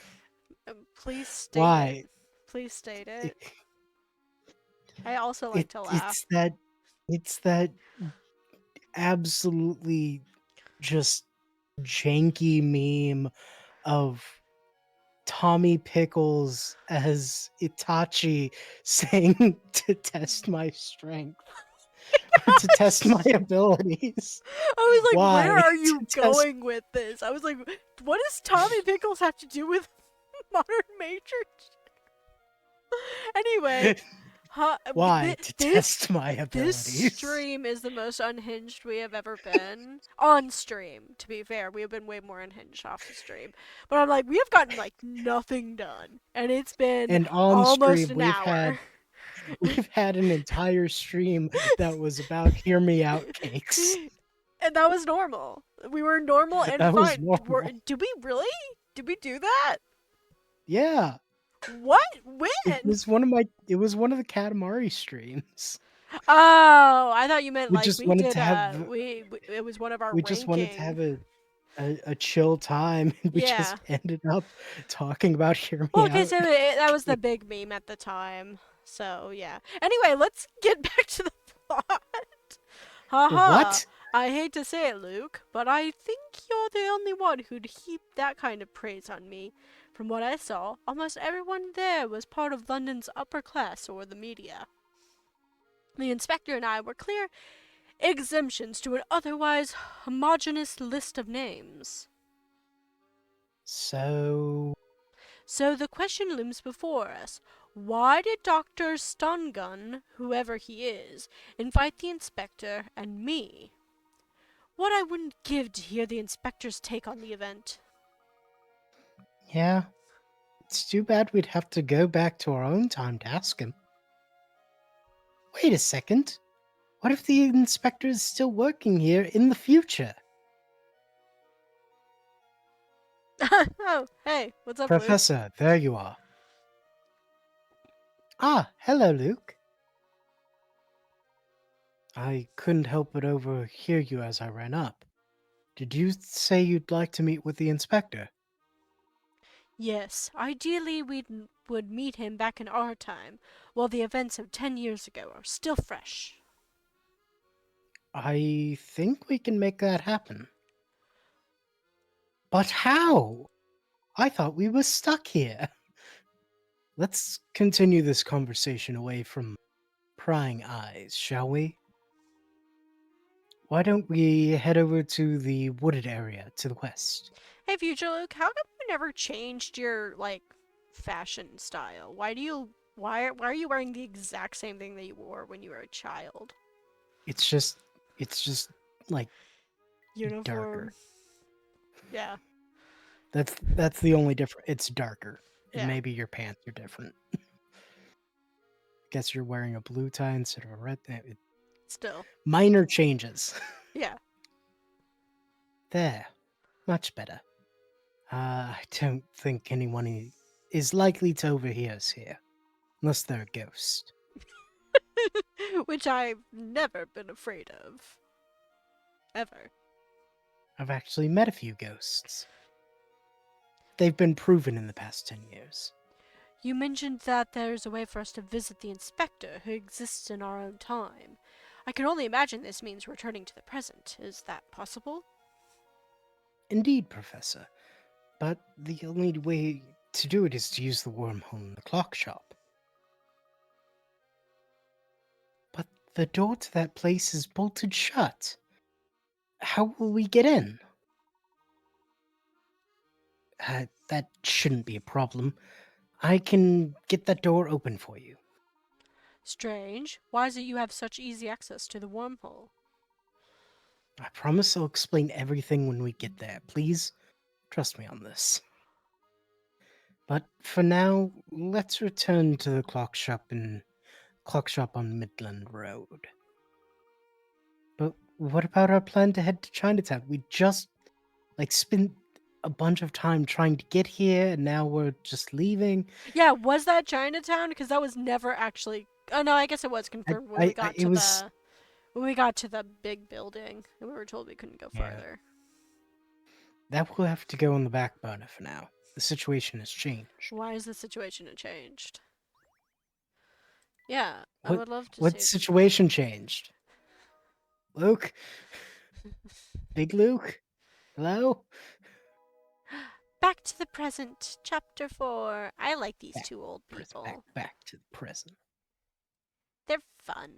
A: Please state it.
B: Why?
A: Please state
B: It,
A: it. I also like
B: it
A: to laugh.
B: it's that absolutely just janky meme of Tommy Pickles as Itachi saying to test my strength or to test my abilities.
A: I was like, where
B: Why?
A: are
B: To
A: you
B: test
A: going with this? I was like, what does Tommy Pickles have to do with modern Matrix? Anyway,
B: why? To test my
A: this
B: abilities.
A: stream is the most unhinged we have ever been on stream. To be fair, we have been way more unhinged off the stream. But I'm like, we have gotten like nothing done, and it's been
B: And on
A: almost
B: stream
A: an hour.
B: we've had an entire stream that was about hear me out cakes.
A: And that was normal. We were normal and
B: That was
A: fine.
B: normal.
A: Did we really? Did we do that?
B: Yeah.
A: What?
B: It
A: When?
B: was one of the Katamari streams.
A: Oh, I thought you meant
B: We
A: like
B: just
A: we
B: wanted
A: did.
B: to have
A: We it was one of our
B: we just wanted to
A: ranking.
B: have a chill time, and we
A: Yeah.
B: just ended up talking about hear
A: Well,
B: me
A: because
B: out.
A: that was the big meme at the time. So yeah. Anyway, let's get back to the plot. Haha.
B: What?
A: I hate to say it, Luke, but I think you're the only one who'd heap that kind of praise on me. From what I saw, almost everyone there was part of London's upper class or the media. The inspector and I were clear exemptions to an otherwise homogeneous list of names.
B: So
A: So the question looms before us. Why did Dr. Stungun, whoever he is, invite the inspector and me? What I wouldn't give to hear the inspector's take on the event.
B: yeah, it's too bad we'd have to go back to our own time to ask him. Wait a second. What if the inspector is still working here in the future?
A: Oh, hey, what's up, Luke?
B: Professor, there you are. Ah, hello, Luke. I couldn't help but overhear you as I ran up. Did you say you'd like to meet with the inspector?
A: Yes, ideally would meet him back in our time, while the events of 10 years ago are still fresh.
B: I think we can make that happen. But how? I thought we were stuck here. Let's continue this conversation away from prying eyes, shall we? Why don't we head over to the wooded area to the west?
A: Hey, Future Luke, how come you never changed your, like, fashion style? Why are you wearing the exact same thing that you wore when you were a child?
B: It's just it's just like
A: Uniform.
B: darker.
A: Yeah.
B: That's the only difference. It's darker. And
A: Yeah.
B: maybe your pants are different. Guess you're wearing a blue tie instead of a red.
A: Still.
B: Minor changes.
A: Yeah.
B: There. Much better. I don't think is likely to overhear us here. Unless they're a ghost.
A: Which I've never been afraid of. Ever.
B: I've actually met a few ghosts. They've been proven in the past 10 years.
A: You mentioned that there's a way for us to visit the inspector who exists in our own time. I can only imagine this means returning to the present. Is that possible?
B: Indeed, Professor. But the only way to do it is to use the wormhole in the clock shop. But the door to that place is bolted shut. How will we get in? That shouldn't be a problem. I can get that door open for you.
A: Strange. Why is it you have such easy access to the wormhole?
B: I promise I'll explain everything when we get there. Please trust me on this. But for now, let's return to the clock shop on Midland Road. But what about our plan to head to Chinatown? We just spent a bunch of time trying to get here, and now we're just leaving.
A: Yeah, was that Chinatown? Because that was never actually. Oh no, I guess it was confirmed when we got
B: It
A: to
B: was
A: the big building, and we were told we couldn't go
B: yeah.
A: farther.
B: That will have to go on the back burner for now. The situation has changed.
A: Why is the situation changed? Yeah, I
B: What
A: would love to
B: what
A: see.
B: situation changed? Luke, Big Luke, hello.
A: Back to the present, chapter 4. I like these
B: Back,
A: two old people.
B: back to the present.
A: They're fun.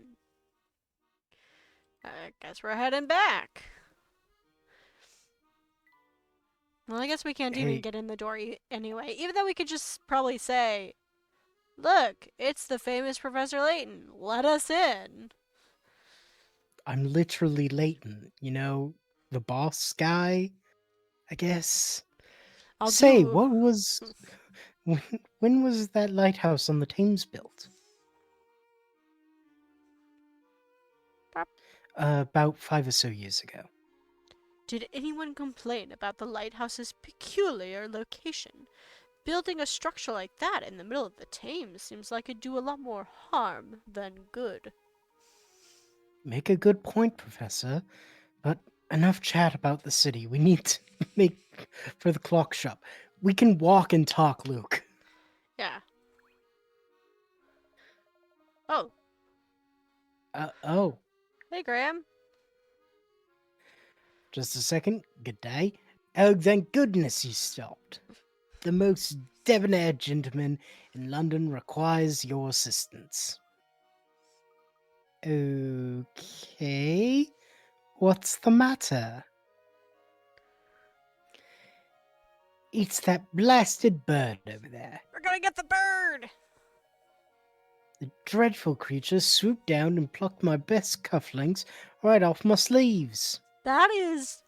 A: I guess we're heading back. Well, I guess we can't even
B: Hey,
A: get in the door anyway, even though we could just probably say, look, it's the famous Professor Layton. Let us in.
B: I'm literally Layton. The boss guy. I guess.
A: I'll
B: Say,
A: do.
B: what was when, when was that lighthouse on the Thames built? About 5 or so years ago.
A: Did anyone complain about the lighthouse's peculiar location? Building a structure like that in the middle of the Thames seems like it'd do a lot more harm than good.
B: Make a good point, Professor. But enough chat about the city. We need to make for the clock shop. We can walk and talk, Luke.
A: Yeah. Oh,
B: Oh,
A: hey, Graham.
B: just a second. Good day. Oh, thank goodness you stopped. The most debonair gentleman in London requires your assistance. Okay. What's the matter? It's that blasted bird over there.
A: We're gonna get the bird!
B: The dreadful creature swooped down and plucked my best cufflinks right off my sleeves.
A: That is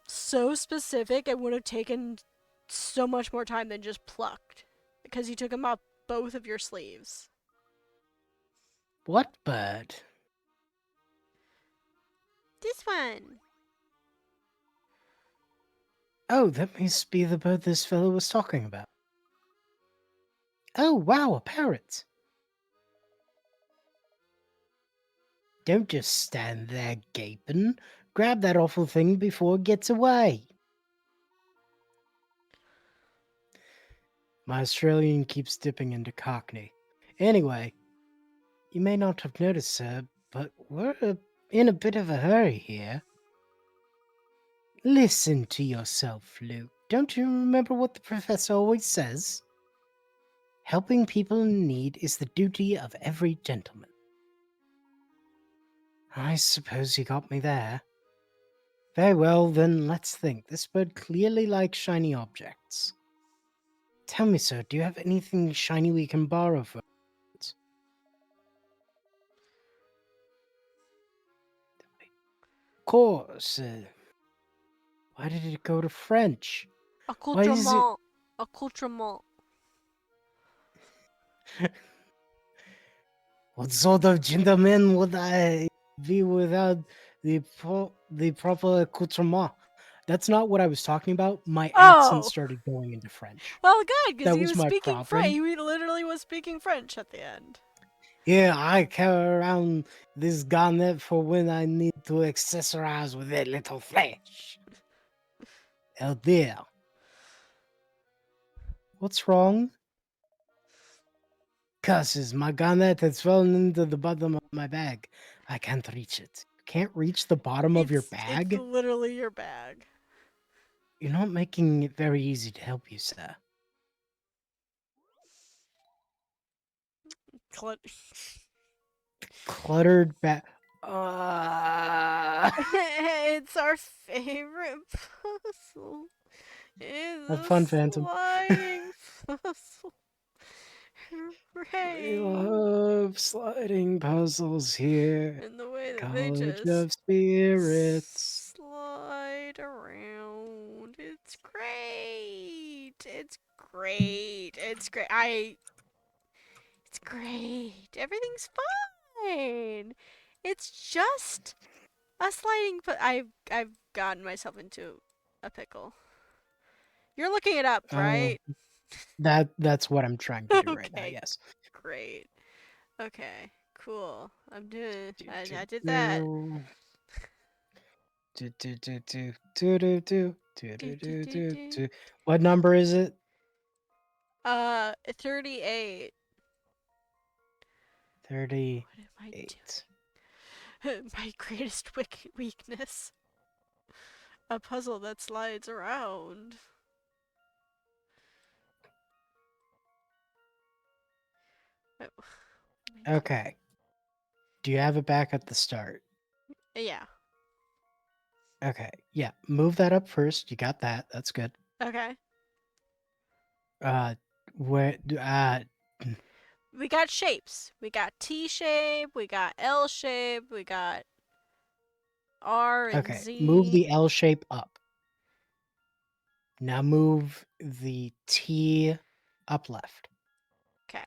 A: so specific. It would have taken so much more time than just plucked. Because you took him off both of your sleeves.
B: What bird?
A: This one.
B: Oh, that must be the bird this fellow was talking about. Oh, wow, a parrot. Don't just stand there gaping. Grab that awful thing before it gets away. My Australian keeps dipping into Cockney. Anyway, you may not have noticed, sir, but in a bit of a hurry here. Listen to yourself, Luke. Don't you remember what the professor always says? Helping people in need is the duty of every gentleman. I suppose you got me there. Very well, then let's think. This bird clearly likes shiny objects. Tell me, sir, do you have anything shiny we can borrow for it? Of course. Why did it go to French? Why is it...
A: Accoutrement. Accoutrement.
B: What sort of gentleman would I be without the proper accoutrement? That's not what I was talking about. My accent
A: Oh!
B: started going into French.
A: Well, good, because
B: That
A: he
B: was
A: was
B: my
A: speaking French.
B: problem.
A: He literally was speaking French at the end.
B: Yeah, I carry around this garnet for when I need to accessorize with a little flesh. Oh dear. What's wrong? Curses, my garnet has fallen into the bottom of my bag. I can't reach it. Can't reach the bottom of your
A: It's
B: bag?
A: literally your bag.
B: You're not making it very easy to help you, sir. Cluttered bag.
A: It's our favorite puzzle. It's
B: Have
A: a
B: fun, Phantom.
A: sliding puzzle.
B: We
A: Hooray!
B: love sliding puzzles here.
A: And the way that they
B: College
A: just
B: of Spirits.
A: slide around. It's great. It's great. It's great. It's great. Everything's fine. It's just a sliding. I've gotten myself into a pickle. You're looking it up,
B: Oh,
A: right?
B: that's what I'm trying to do right now.
A: Okay,
B: Yes.
A: great. Okay, cool. I'm doing.
B: Do, do,
A: I did that.
B: do. Do, do, do, do, do, do, do, do,
A: Do,
B: do,
A: do,
B: do,
A: do,
B: do,
A: do.
B: do. What number is it?
A: 38. What am I
B: 38.
A: doing? My greatest weakness. A puzzle that slides around. What am I doing?
B: Okay. Do you have it back at the start?
A: Yeah.
B: Okay. Yeah. Move that up first. You got that. That's good.
A: Okay.
B: Uh, where?
A: We got shapes. We got T shape. We got L shape. We got R and
B: Okay. Move
A: Z.
B: the L shape up. Now move the T up left.
A: Okay.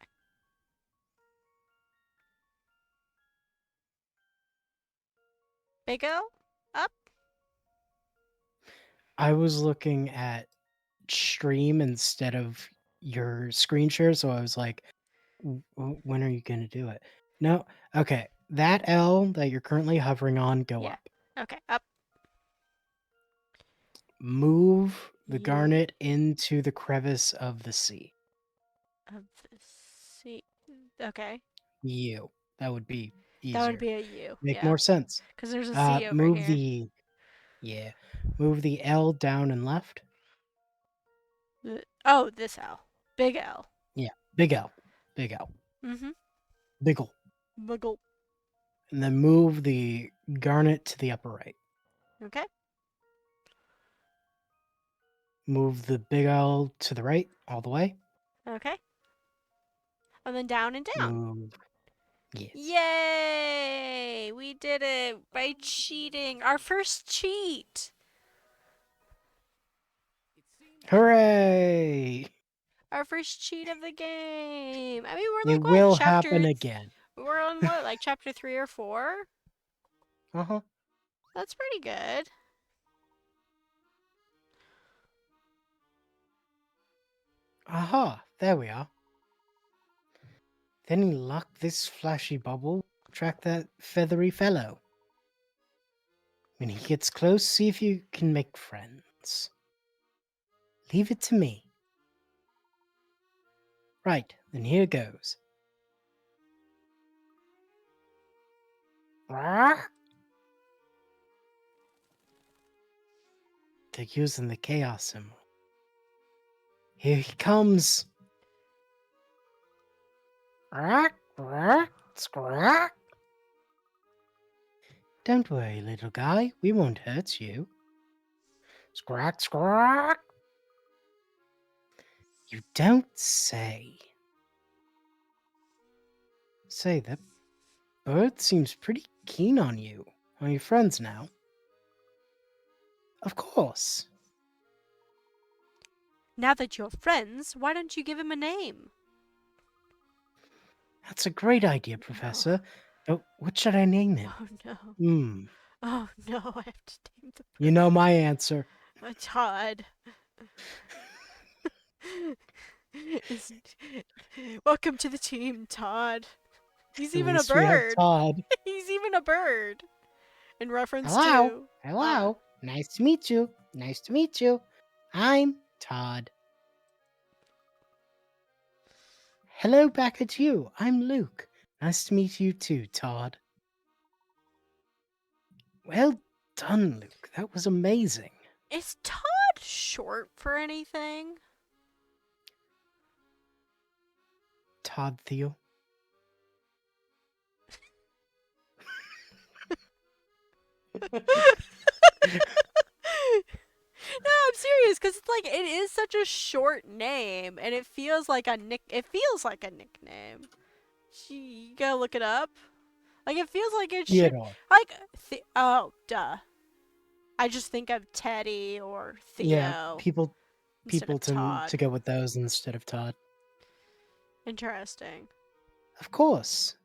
A: Big L? Up?
B: I was looking at stream instead of your screen share, so I was like, when are you going to do it? No. Okay. That L that you're currently hovering on, go
A: Yeah.
B: up.
A: Okay. Up.
B: Move the
A: Yeah.
B: garnet into the crevice of the C.
A: Of the C. Okay.
B: U. That would be
A: That would
B: easier.
A: be a U.
B: Make
A: Yeah.
B: more sense.
A: Because there's a C over
B: Move
A: here.
B: the yeah. Move the L down and left.
A: Oh, this L. Big L.
B: Yeah. Big L. Big L.
A: Mm-hmm.
B: Big L.
A: Buggle.
B: And then move the garnet to the upper right.
A: Okay.
B: Move the big L to the right all the way.
A: Okay. And then down and down.
B: Move. Yes.
A: Yay! We did it by cheating. Our first cheat.
B: Hooray!
A: Our first cheat of the game. I mean, we're
B: It
A: like what
B: will happen
A: chapter?
B: again.
A: We're on what, like chapter 3 or 4?
B: Uh huh.
A: That's pretty good.
B: Aha! There we are. Any luck this flashy bubble? track that feathery fellow. When he gets close, see if you can make friends. Leave it to me. Right, then here goes. They're using the chaos symbol. Here he comes. Don't worry, little guy. We won't hurt you. Squawk, squawk. You don't say. Say, that bird seems pretty keen on you. Are you friends now? Of course.
A: Now that you're friends, why don't you give him a name?
B: That's a great idea, Professor. But what should I name him?
A: Oh no.
B: Hmm.
A: Oh no, I have to name the
B: You know my answer.
A: Todd. Welcome to the team, Todd. He's
B: At
A: even a
B: least we have
A: bird.
B: Todd.
A: He's even a bird. In reference
B: Hello.
A: to
B: Hello. Nice to meet you. Nice to meet you. I'm Todd. Hello back at you. I'm Luke. Nice to meet you too, Todd. Well done, Luke. That was amazing.
A: Is Todd short for anything?
B: Todd Theo.
A: No, I'm serious because it's like it is such a short name, and it feels like a nick. It feels like a nickname. Gee, you gotta look it up. Like it feels like it should.
B: Theodore.
A: Like oh, duh. I just think of Teddy or Theo
B: Yeah, people
A: instead of
B: tend
A: Todd.
B: to go with those instead of Todd.
A: Interesting.
B: Of course.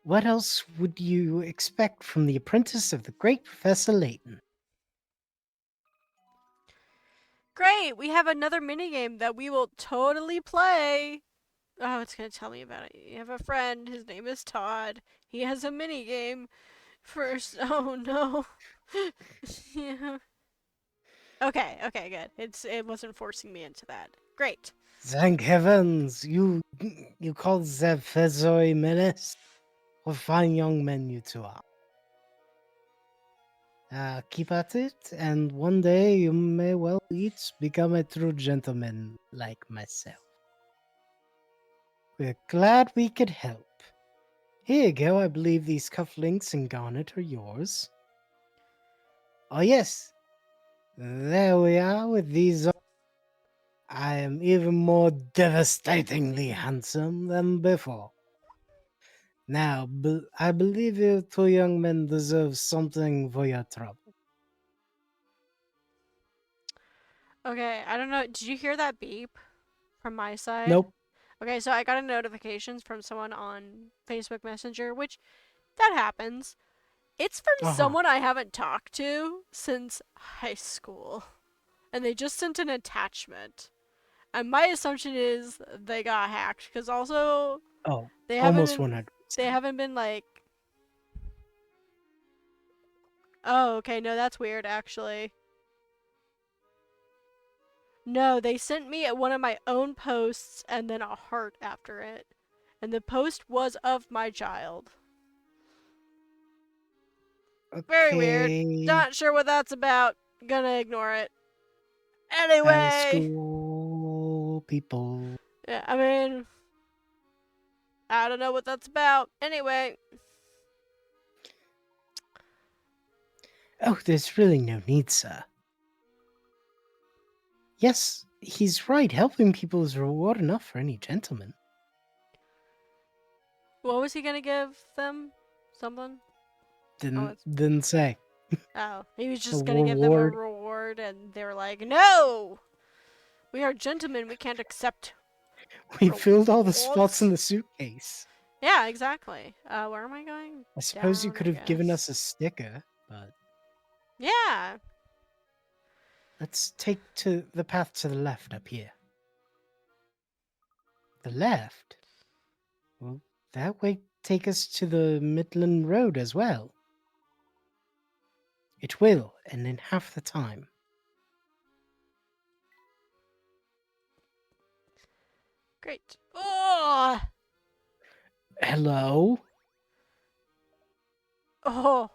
B: What else would you expect from the apprentice of the great Professor Layton?
A: Great, we have another minigame that we will totally play. Oh, it's gonna tell me about it. You have a friend. His name is Todd. He has a minigame. First, oh no. Yeah. Okay, okay, good. It wasn't forcing me into that. Great.
B: Thank heavens, you call the Fezoy menace? What fine young men you two are. Keep at it, and one day you may well each become a true gentleman like myself. We're glad we could help. Here you go, I believe these cufflinks and garnet are yours. Oh yes, there we are with these. I am even more devastatingly handsome than before. Now, I believe you two young men deserve something for your trouble.
A: Okay, I don't know. Did you hear that beep from my side?
B: Nope.
A: Okay, so I got a notification from someone on Facebook Messenger, which that happens. It's from
B: Uh-huh.
A: someone I haven't talked to since high school. And they just sent an attachment. And my assumption is they got hacked because also
B: Oh,
A: they haven't
B: almost
A: been
B: 100%.
A: they haven't been like oh, okay, no, that's weird actually. No, they sent me one of my own posts and then a heart after it. And the post was of my child. Very weird.
B: Okay.
A: Not sure what that's about. Gonna ignore it.
B: High
A: Anyway.
B: school people.
A: Yeah, I mean, I don't know what that's about. Anyway.
B: Oh, there's really no need, sir. Yes, he's right. Helping people is reward enough for any gentleman.
A: What was he gonna give them? Something?
B: Didn't say.
A: Oh, he was
B: A
A: just gonna give them a
B: reward.
A: reward, and they were like, "No, we are gentlemen. We can't accept
B: We filled all the spots in
A: rewards."
B: the suitcase.
A: Yeah, exactly. Where am I going?
B: I suppose you
A: Down,
B: could
A: I
B: have given us
A: guess.
B: a sticker, but
A: Yeah.
B: let's take to the path to the left up here. The left? Well, that way take us to the Midland Road as well. It will, and in half the time.
A: Great. Oh,
B: Hello?
A: oh,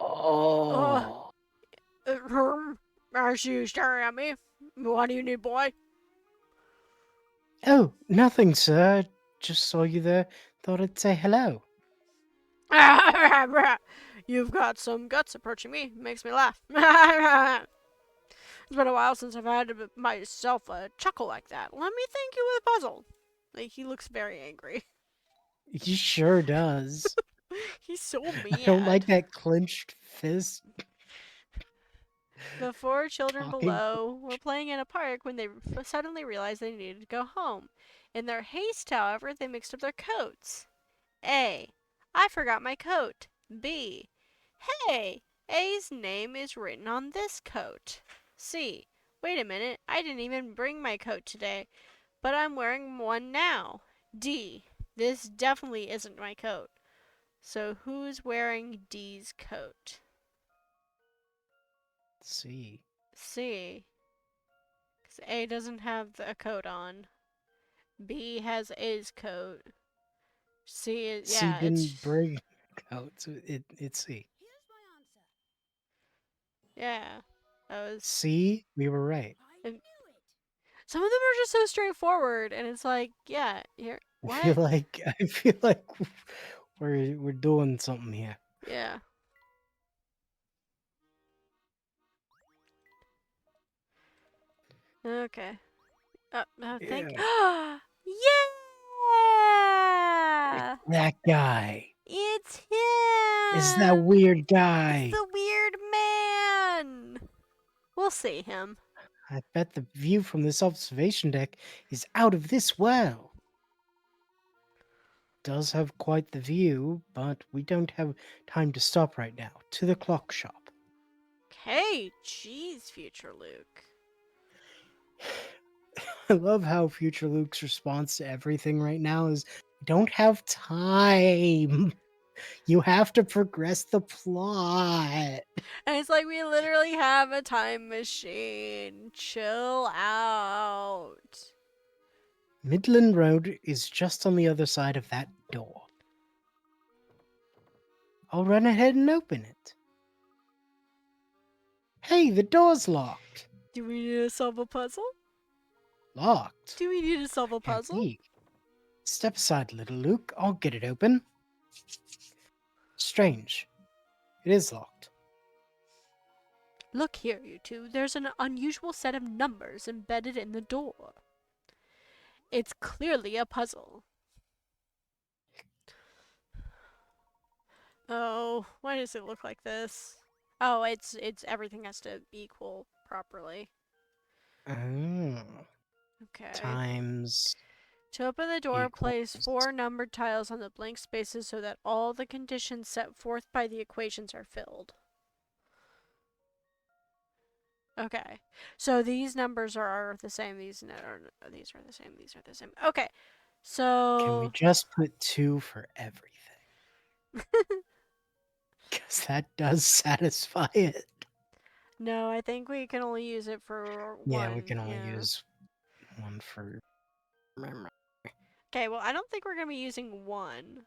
A: oh.
B: Oh.
A: I see you staring at me. What do you need, boy?
B: Oh, nothing, sir. Just saw you there. Thought I'd say hello.
A: You've got some guts approaching me. Makes me laugh. It's been a while since I've had myself a chuckle like that. Let me think you with a puzzle. Like, he looks very angry.
B: He sure does.
A: He's so
B: I don't like
A: mad.
B: that clenched fist
A: The four children
B: talking.
A: below were playing in a park when they suddenly realized they needed to go home. In their haste, however, they mixed up their coats. A. I forgot my coat. B. Hey, A's name is written on this coat. C. Wait a minute, I didn't even bring my coat today, but I'm wearing one now. D. This definitely isn't my coat. So who's wearing D's coat?
B: Let's see.
A: C. Because A doesn't have a coat on. B has A's coat. C is,
B: C
A: yeah,
B: didn't
A: it's,
B: bring out. So it's C.
C: Here's my answer.
A: yeah. That was,
B: C, we were right.
C: I
A: and
C: knew it.
A: some of them are just so straightforward, and it's like, yeah, here,
B: I
A: what?
B: feel like I feel like we're doing something here.
A: Yeah. Okay. Thank.
B: Yeah.
A: Yeah!
B: That guy
A: It's
B: is that
A: him!
B: weird
A: It's
B: guy.
A: the weird man! We'll see him.
B: I bet the view from this observation deck is out of this world. Does have quite the view, but we don't have time to stop right now. To the clock shop.
A: Okay, jeez, future Luke.
B: I love how future Luke's response to everything right now is "I don't have time. You have to progress the plot."
A: And it's like we literally have a time machine. Chill out.
B: Midland Road is just on the other side of that door. I'll run ahead and open it. Hey, the door's locked.
A: Do we need to solve a puzzle?
B: Locked?
A: Do we need to solve a
B: Can't
A: puzzle?
B: be. Step aside, little Luke. I'll get it open. Strange. It is locked.
A: Look here, you two. There's an unusual set of numbers embedded in the door. It's clearly a puzzle. Oh, why does it look like this? Oh, it's everything has to equal properly.
B: Oh.
A: Okay.
B: Times
A: To open the door, place
B: equals.
A: 4 numbered tiles on the blank spaces so that all the conditions set forth by the equations are filled. Okay. So these numbers are the same. These are the same. These are the same. Okay.
B: Can we
A: So
B: just put 2 for everything? Because that does satisfy it.
A: no, I think we can only use it for
B: Yeah, we
A: one.
B: can only
A: Yeah.
B: use 1 for memory.
A: Okay, well, I don't think we're going to be using 1.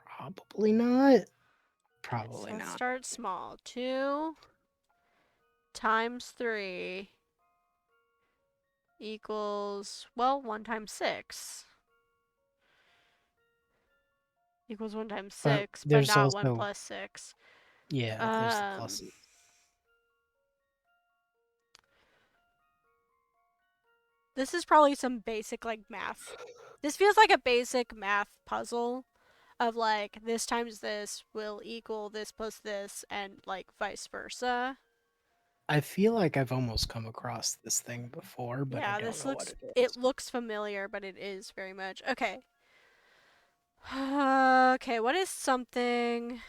B: Probably not.
A: Okay, so
B: Probably
A: let's
B: not.
A: start small. 2 times 3 equals, well, 1 times 6 equals 1 times
B: But
A: 6, but
B: there's
A: not 1
B: also,
A: plus 6.
B: yeah, there's the
A: Um,
B: pluses.
A: this is probably some basic, like, math. This feels like a basic math puzzle of, like, this times this will equal this plus this, and, like, vice versa.
B: I feel like I've almost come across this thing before, but I
A: Yeah,
B: don't
A: this
B: know what
A: looks,
B: it
A: it
B: is.
A: looks familiar, but it is very much. Okay. Okay, what is something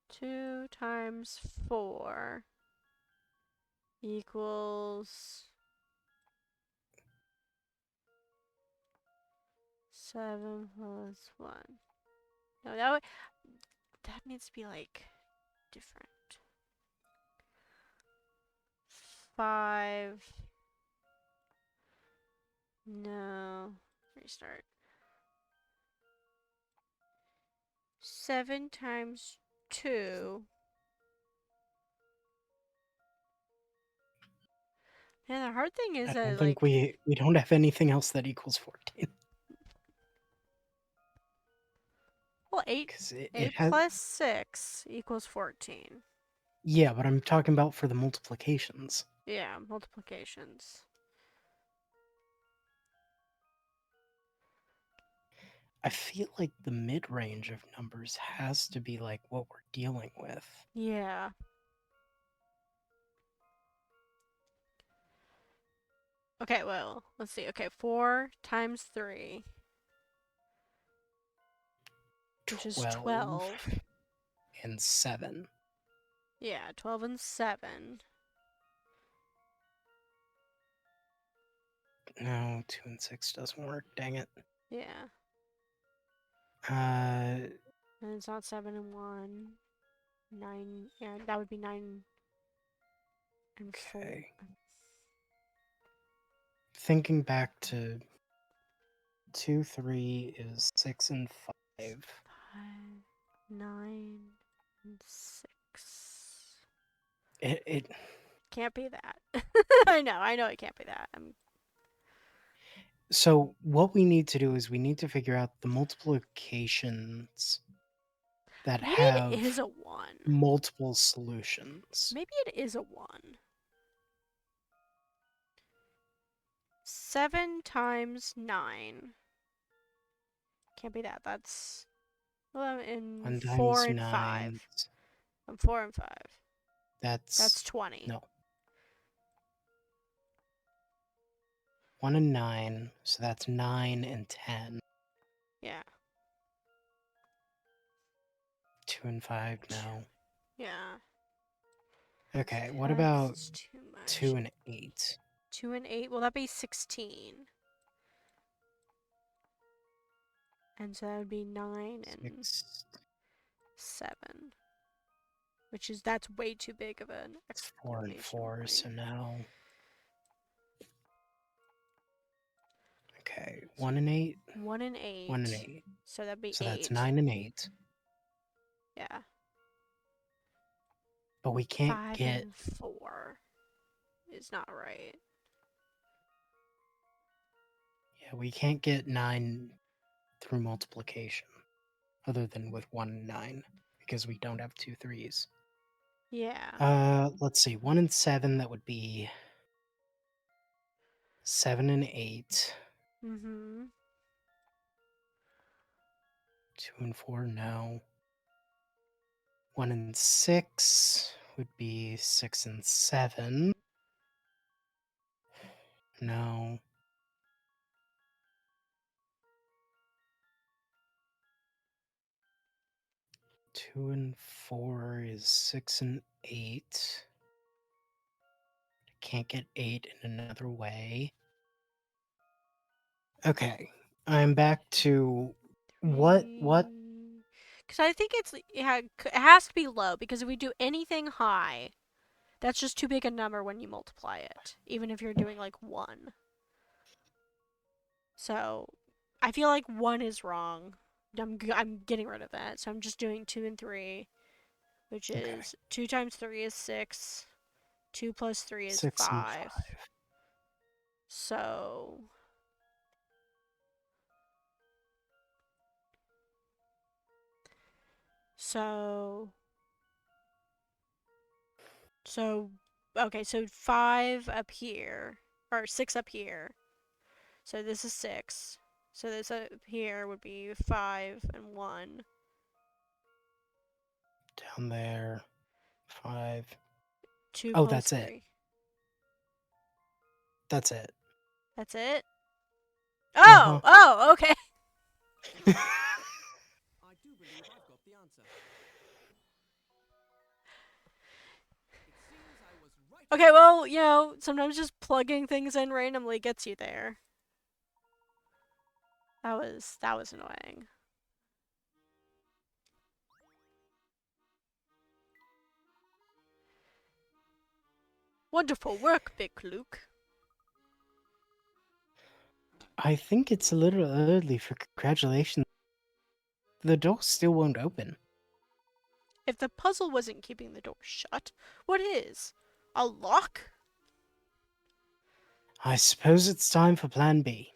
A: 2 times 4 equals 7 plus 1. No, that needs to be like different. 5. No. Restart. 7 times 2. And the hard thing is
B: I
A: that,
B: don't think
A: like,
B: we don't have anything else that equals 14.
A: well, 8,
B: Because it
A: 8
B: has.
A: plus 6 equals 14.
B: Yeah, but I'm talking about for the multiplications.
A: Yeah, multiplications.
B: I feel like the mid range of numbers has to be like what we're dealing with.
A: Yeah. Okay, well, let's see. Okay, 4 times 3, which is
B: 12
A: 12.
B: and 7.
A: Yeah, 12 and 7.
B: No, 2 and 6 doesn't work. Dang it.
A: Yeah.
B: Uh,
A: And it's not 7 and 1. 9. Yeah, that would be 9 and 4.
B: okay. Thinking back to 2, 3 is 6 and 5.
A: 5, 9, and 6.
B: It
A: Can't be that. I know it can't be that.
B: So what we need to do is we need to figure out the multiplications that
A: Maybe it
B: have
A: is a 1.
B: multiple solutions.
A: Maybe it is a 1. 7 times 9. Can't be that. That's 11
B: 1
A: and 4
B: times
A: and 5.
B: 9,
A: And 4 and 5. That's
B: that's
A: 20.
B: no. 1 and 9, so that's 9 and 10.
A: Yeah.
B: 2 and 5, no.
A: Yeah.
B: Okay, what about
A: That's too much.
B: 2 and 8?
A: 2 and 8. Will that be 16? And so that would be 9 and
B: 6,
A: 7. That's way too big of an
B: 4 and
A: exclamation
B: 4, so
A: point.
B: no. Okay, 1 and 8,
A: 1 and 8.
B: 1 and 8.
A: So that'd be
B: So
A: 8.
B: that's 9 and 8.
A: Yeah.
B: But we can't
A: 5
B: get
A: and 4 is not right.
B: Yeah, we can't get 9 through multiplication, other than with 1 and 9, because we don't have 2 threes.
A: Yeah.
B: Let's see, 1 and 7, that would be 7 and 8.
A: Mm-hmm.
B: 2 and 4, no. 1 and 6 would be 6 and 7. No. 2 and 4 is 6 and 8. Can't get 8 in another way. Okay, I'm back to what
A: 'Cause I think it has to be low, because if we do anything high, that's just too big a number when you multiply it, even if you're doing like 1. So I feel like 1 is wrong. I'm getting rid of that. So I'm just doing 2 and 3, which
B: Okay,
A: is 2 times 3 is 6. 2 plus 3 is
B: 6 and 5.
A: 5. So so so okay, so 5 up here, or 6 up here. So this is 6. So this up here would be 5 and 1.
B: Down there, 5.
A: 2
B: Oh,
A: plus
B: that's it.
A: 3.
B: That's it.
A: That's it?
B: Uh-huh.
A: Oh, okay.
D: I do believe I've got the answer. It seems I was right.
A: Okay, well, sometimes just plugging things in randomly gets you there. That was annoying. Wonderful work, Big Luke.
B: I think it's a little early for congratulations. The door still won't open.
A: If the puzzle wasn't keeping the door shut, what is? A lock?
B: I suppose it's time for Plan B.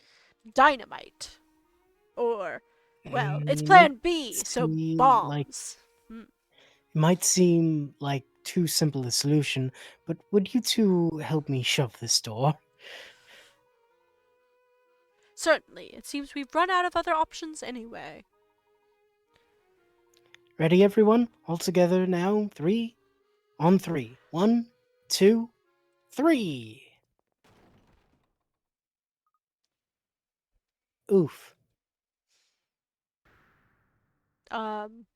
A: Dynamite. Or, well, it's
B: Might
A: Plan B, so
B: seem like
A: bombs.
B: it might seem like too simple a solution, but would you two help me shove this door?
A: Certainly, it seems we've run out of other options anyway.
B: Ready, everyone? All together now. 3 on 3. 1, 2, 3. Oof.
A: Um,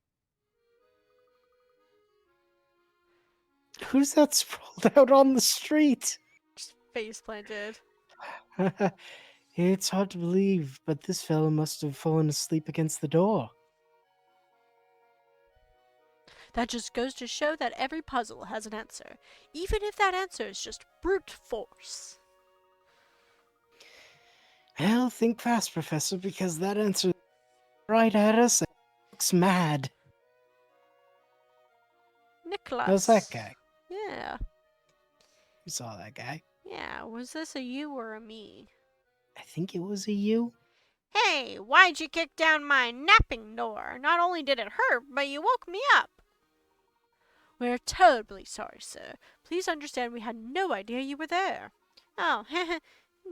B: Who's that sprawled out on the street?
A: just face planted.
B: It's hard to believe, but this fellow must have fallen asleep against the door.
A: That just goes to show that every puzzle has an answer, even if that answer is just brute force.
B: Well, think fast, Professor, because that answer right at us and looks mad.
A: Nicholas.
B: How's that guy?
A: Yeah.
B: You saw that guy.
A: Yeah, was this a you or a me?
B: I think it was a you.
A: Hey, why'd you kick down my napping door? Not only did it hurt, but you woke me up. We're terribly sorry, sir. Please understand we had no idea you were there. Oh,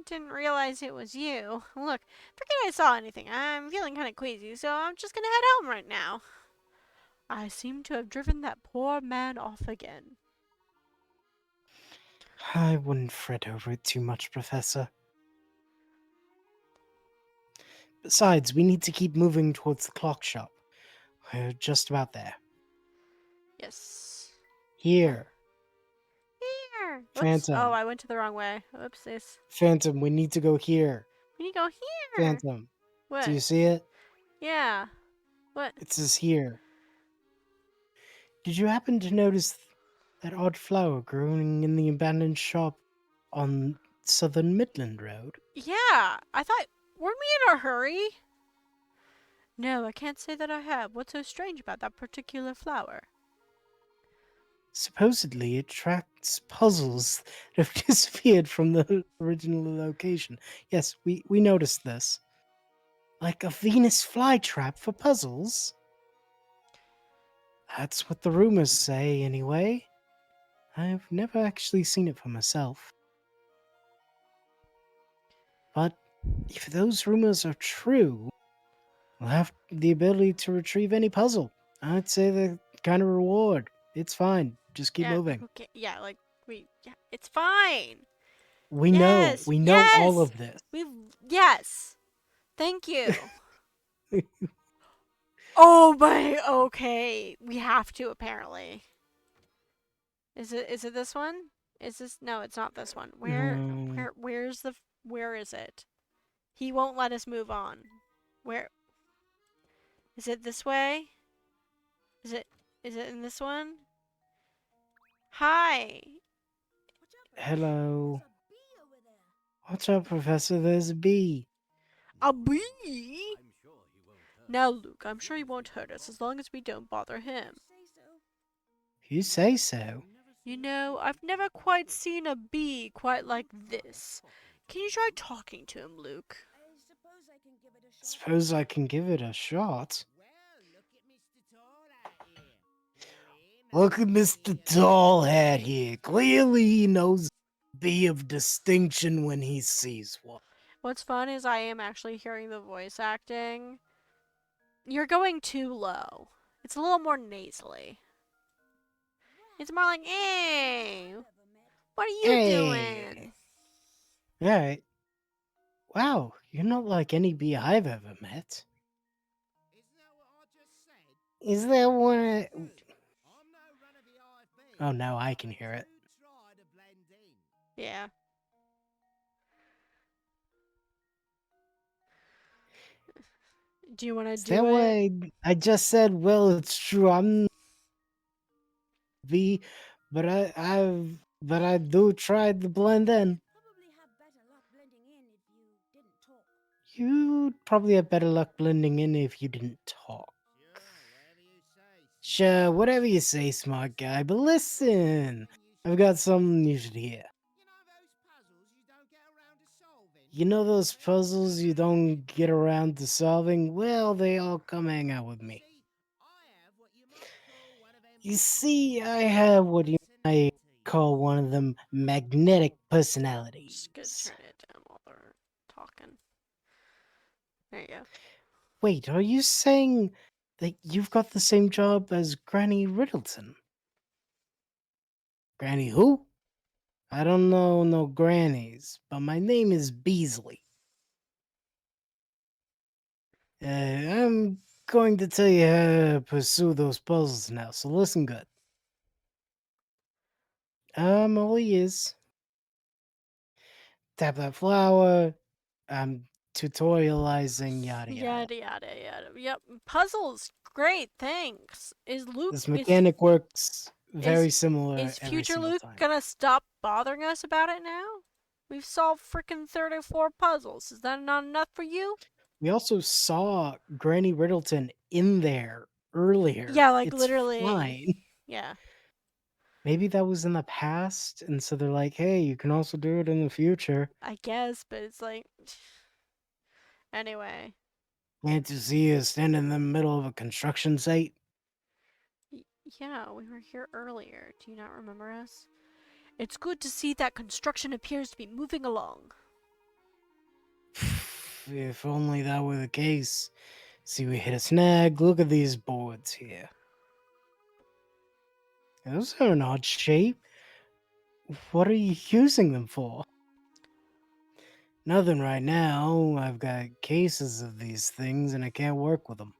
A: didn't realize it was you. Look, forget I saw anything. I'm feeling kind of queasy, so I'm just gonna head home right now. I seem to have driven that poor man off again.
B: I wouldn't fret over it too much, Professor. Besides, we need to keep moving towards the clock shop. We're just about there.
A: Yes.
B: Here.
A: Here. Whoops.
B: Phantom.
A: Oh, I went to the wrong way. Oopsies.
B: Phantom, we need to go here.
A: We need to go here.
B: Phantom.
A: What?
B: Do you see it?
A: Yeah. What?
B: It says here. Did you happen to notice that odd flower growing in the abandoned shop on Southern Midland Road?
A: Yeah. I thought. Weren't we in a hurry? No, I can't say that I have. What's so strange about that particular flower?
B: Supposedly, it tracks puzzles that have disappeared from the original location. Yes, we noticed this. Like a Venus flytrap for puzzles? That's what the rumors say, anyway. I've never actually seen it for myself. But if those rumors are true, we'll have the ability to retrieve any puzzle. I'd say the kind of reward. It's fine. Just keep
A: Yeah.
B: moving.
A: Okay. Yeah. Like we. Yeah. It's fine.
B: We
A: Yes.
B: know all
A: Yes.
B: of this.
A: Yes. Thank you. Oh my. Okay. We have to apparently. Is it? Is it this one? Is this? No, it's not this one.
B: No.
A: Where's the? Where is it? He won't let us move on. Where? Is it this way? Is it? Is it in this one? Hi.
C: Watch out,
B: Hello.
C: There's a bee over there.
B: Watch out, Professor. There's a bee.
A: A bee?
D: I'm sure he won't hurt.
A: Now, Luke, I'm sure he won't hurt us as long as we don't bother him.
C: Say so.
B: You say so.
A: You know, I've never quite seen a bee quite like this. Can you try talking to him, Luke?
C: I suppose I can give it a shot.
B: Suppose I can give it a shot.
D: Well, look at Mr. Tall Hat here.
B: Look at Mr. Tall Hat here. Clearly he knows a bee of distinction when he sees one.
A: What's fun is I am actually hearing the voice acting. You're going too low. It's a little more nasally. It's more like, hey, what are you doing?
B: Alright. Wow, you're not like any bee I've ever met.
D: Isn't that what I just said?
B: Is that one?
D: I'm no run of the IFB.
B: Oh, now I can hear it.
D: Try to blend in.
A: Yeah. Do you want to
B: Is that
A: do it?
B: why I just said, well, it's true. I'm V, but I do try to blend in.
C: You'd probably have better luck blending in if you didn't talk.
B: You'd probably have better luck blending in if you didn't talk. Sure, whatever you say, smart guy, but listen, I've got something you should hear. You know those puzzles you don't get around to solving? Well, they all come hang out with me. You see, I have what you might call one of them magnetic
A: Just gonna
B: personalities.
A: turn it down while they're talking. There you go.
B: Wait, are you saying that you've got the same job as Granny Riddleton? Granny who? I don't know no grannies, but my name is Beasley. I'm going to tell you how to pursue those puzzles now, so listen good. All is tap that flower. I'm tutorializing yada yada.
A: Yada yada yada. Yep. Puzzles. Great. Thanks.
B: This mechanic works
A: Is
B: very similar
A: is
B: every
A: future
B: single
A: Luke
B: time.
A: gonna stop bothering us about it now? We've solved freaking 34 puzzles. Is that not enough for you?
B: We also saw Granny Riddleton in there earlier.
A: Yeah, like
B: It's
A: literally.
B: fine.
A: Yeah,
B: Maybe that was in the past, and so they're like, hey, you can also do it in the future.
A: I guess, but it's like. Anyway.
B: Can't you see us standing in the middle of a construction site?
A: Yeah, we were here earlier. Do you not remember us? It's good to see that construction appears to be moving along.
B: If only that were the case. See, we hit a snag. Look at these boards here. Those are an odd shape. What are you using them for? Nothing right now. I've got cases of these things and I can't work with them.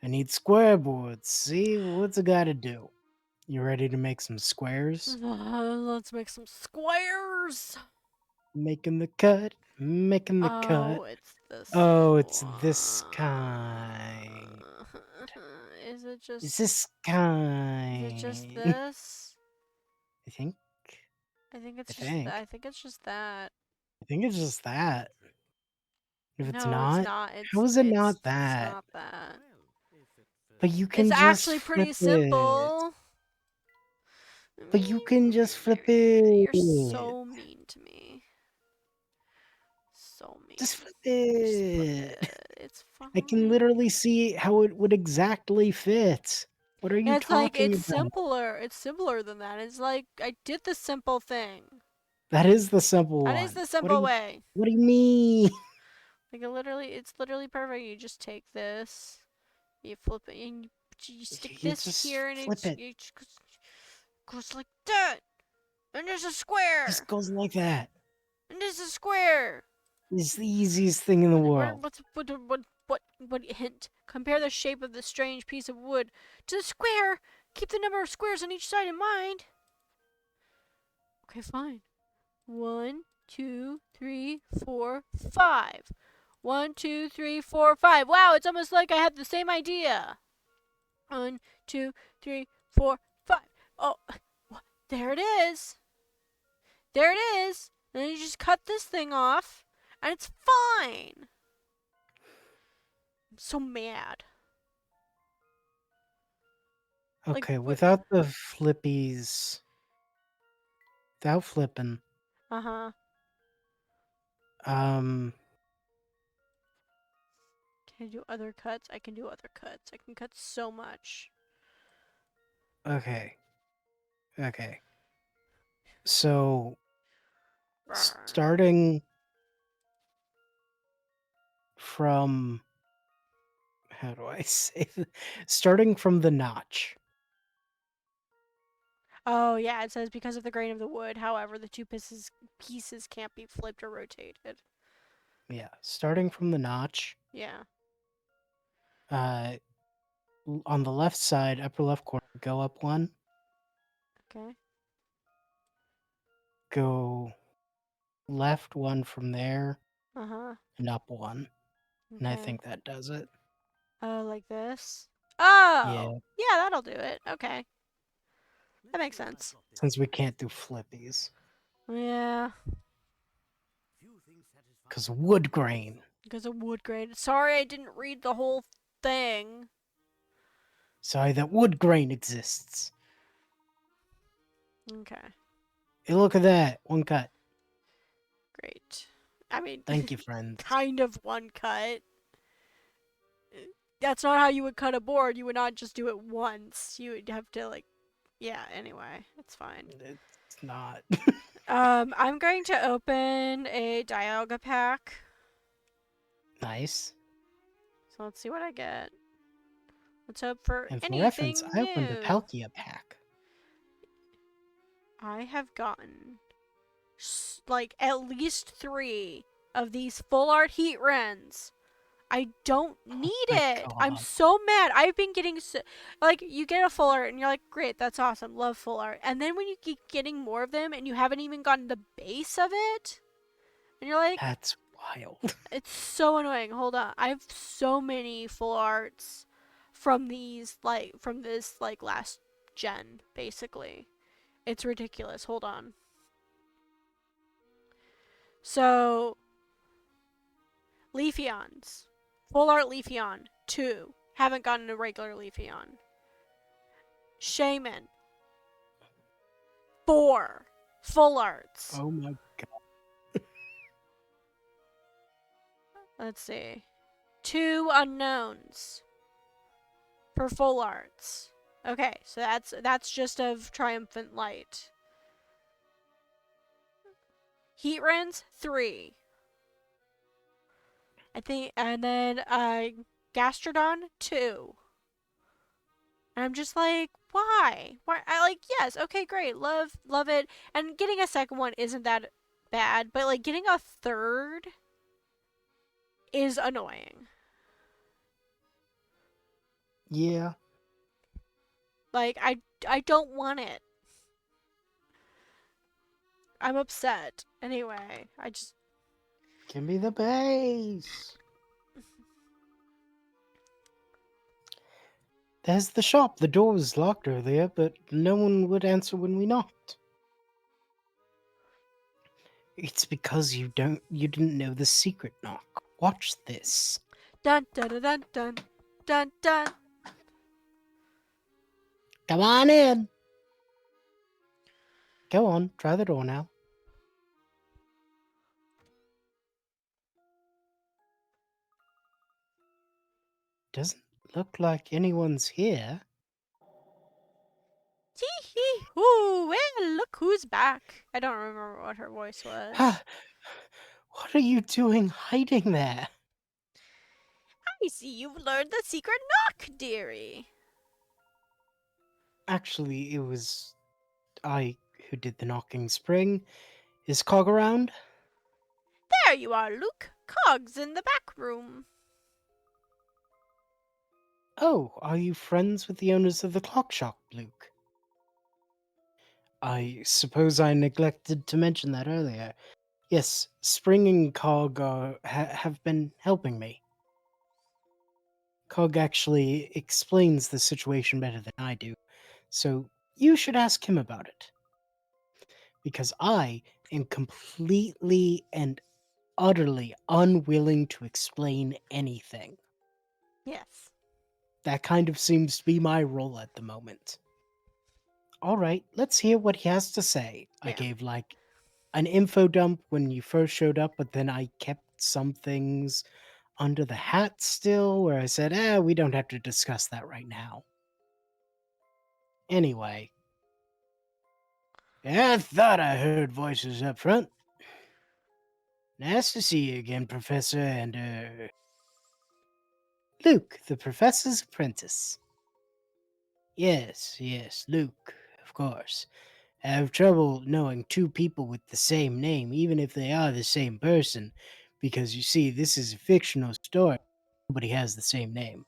B: I need square boards. See, what's a guy to do? You ready to make some squares?
A: Let's make some squares.
B: Making the cut, making the cut.
A: Oh, it's this
B: Oh, it's this
A: one.
B: kind.
A: Is it just
B: It's this
A: is it just
B: kind.
A: this?
B: I think.
A: I think
B: I
A: it's just
B: think.
A: I think it's just that.
B: I think it's just that. If it's
A: No, it's
B: not,
A: not.
B: how is it not
A: It's
B: that?
A: not that.
B: But you
A: It's
B: can just
A: actually
B: flip
A: pretty
B: it.
A: simple.
B: But you can just flip it.
A: You're so mean to me. So
B: Just
A: mean.
B: flip
A: Just flip
B: it.
A: it. It's
B: I can
A: fine.
B: literally see how it would exactly fit. What are you
A: Yeah, it's like
B: talking about?
A: It's simpler than that. It's like I did the simple thing.
B: That is the simple
A: That is
B: one.
A: the simple way.
B: What do you mean?
A: Like it's literally perfect. You just take this, you flip it, and you stick
B: You
A: this
B: just
A: here, and
B: flip it.
A: it goes like that. And there's a
B: Just
A: square.
B: goes like that.
A: And there's a square.
B: It's the easiest thing in the world.
A: What hint? Compare the shape of the strange piece of wood to the square. Keep the number of squares on each side in mind. Okay, fine. 1, 2, 3, 4, 5. 1, 2, 3, 4, 5. Wow, it's almost like I had the same idea. 1, 2, 3, 4, 5. Oh, there it is. There it is. And then you just cut this thing off, and it's fine. I'm so mad. Like,
B: Okay,
A: what?
B: without the flippies, without flipping,
A: Uh huh.
B: um,
A: Can I do other cuts? I can do other cuts. I can cut so much.
B: okay, okay. So, starting from, how do I say this? Starting from the notch.
A: Oh yeah, it says because of the grain of the wood. However, the two pieces can't be flipped or rotated.
B: Yeah, starting from the notch.
A: Yeah.
B: Uh, on the left side, upper left corner, go up one,
A: Okay.
B: go left one from there,
A: Uh huh.
B: and up one. And I
A: Okay.
B: think that does it.
A: Oh, like this?
B: Yeah,
A: Oh! Yeah, that'll do it. Okay. That
D: Let's
A: makes
D: see what I've
A: sense.
D: got this
B: since we
D: time.
B: can't do flippies.
A: Yeah,
D: Few things satisfy
B: Because
D: me
B: wood
D: like
B: grain.
A: because of wood grain. Sorry I didn't read the whole thing.
B: Sorry that wood grain exists.
A: Okay,
B: Hey, look at that. One cut.
A: great. I mean,
B: Thank you, friends.
A: kind of one cut. That's not how you would cut a board. You would not just do it once. You would have to, like, yeah, anyway, it's fine.
B: It's not.
A: I'm going to open a Dialga pack.
B: Nice.
A: So let's see what I get. Let's hope for
B: And for reference,
A: anything
B: I opened a
A: new.
B: Palkia pack.
A: I have gotten like at least 3 of these full art heat rens. I don't
B: Oh
A: need
B: my
A: it. I'm
B: god.
A: so mad. I've been getting like you get a full art and you're like, great, that's awesome, love full art. And then when you keep getting more of them and you haven't even gotten the base of it, and you're like,
B: That's wild.
A: it's so annoying. Hold on, I have so many full arts from these from this like last gen, basically. It's ridiculous. Hold on. So Leafeons. Full art Leafeon. 2. Haven't gotten a regular Leafeon. Shaman. 4. Full arts.
B: Oh my god.
A: Let's see. 2 unknowns for full arts. Okay, so that's just of Triumphant Light. Heatrens 3. I think, and then Gastrodon 2. And I'm just like, why? Why? I like, yes, okay, great, love it. And getting a second one isn't that bad, but like getting a third is annoying.
B: Yeah.
A: Like, I don't want it. I'm upset. Anyway, I just
B: Give me the base. There's the shop. The door was locked earlier, but no one would answer when we knocked. It's because you didn't know the secret knock. Watch this.
A: dun dun dun dun dun dun dun.
B: Come on in. Go on, try the door now. Doesn't look like anyone's here.
A: Tee hee hoo! Well, look who's back. I don't remember what her voice was.
B: What are you doing hiding there?
A: I see you've learned the secret knock, dearie.
B: Actually, it was I who did the knocking spring. Is Cog around?
A: There you are, Luke. Cog's in the back room.
B: Oh, are you friends with the owners of the clock shop, Luke? I suppose I neglected to mention that earlier. Yes, Spring and Cog have been helping me. Cog actually explains the situation better than I do, so you should ask him about it. Because I am completely and utterly unwilling to explain anything.
A: Yes.
B: That kind of seems to be my role at the moment. All right, let's hear what he has to say. I
A: Yeah.
B: gave like an info dump when you first showed up, but then I kept some things under the hat still, where I said, we don't have to discuss that right now. Anyway, yeah, I thought I heard voices up front. Nice to see you again, Professor, and, Luke, the Professor's apprentice. Yes, Luke, of course. I have trouble knowing two people with the same name, even if they are the same person, because you see, this is a fictional story. Nobody has the same name.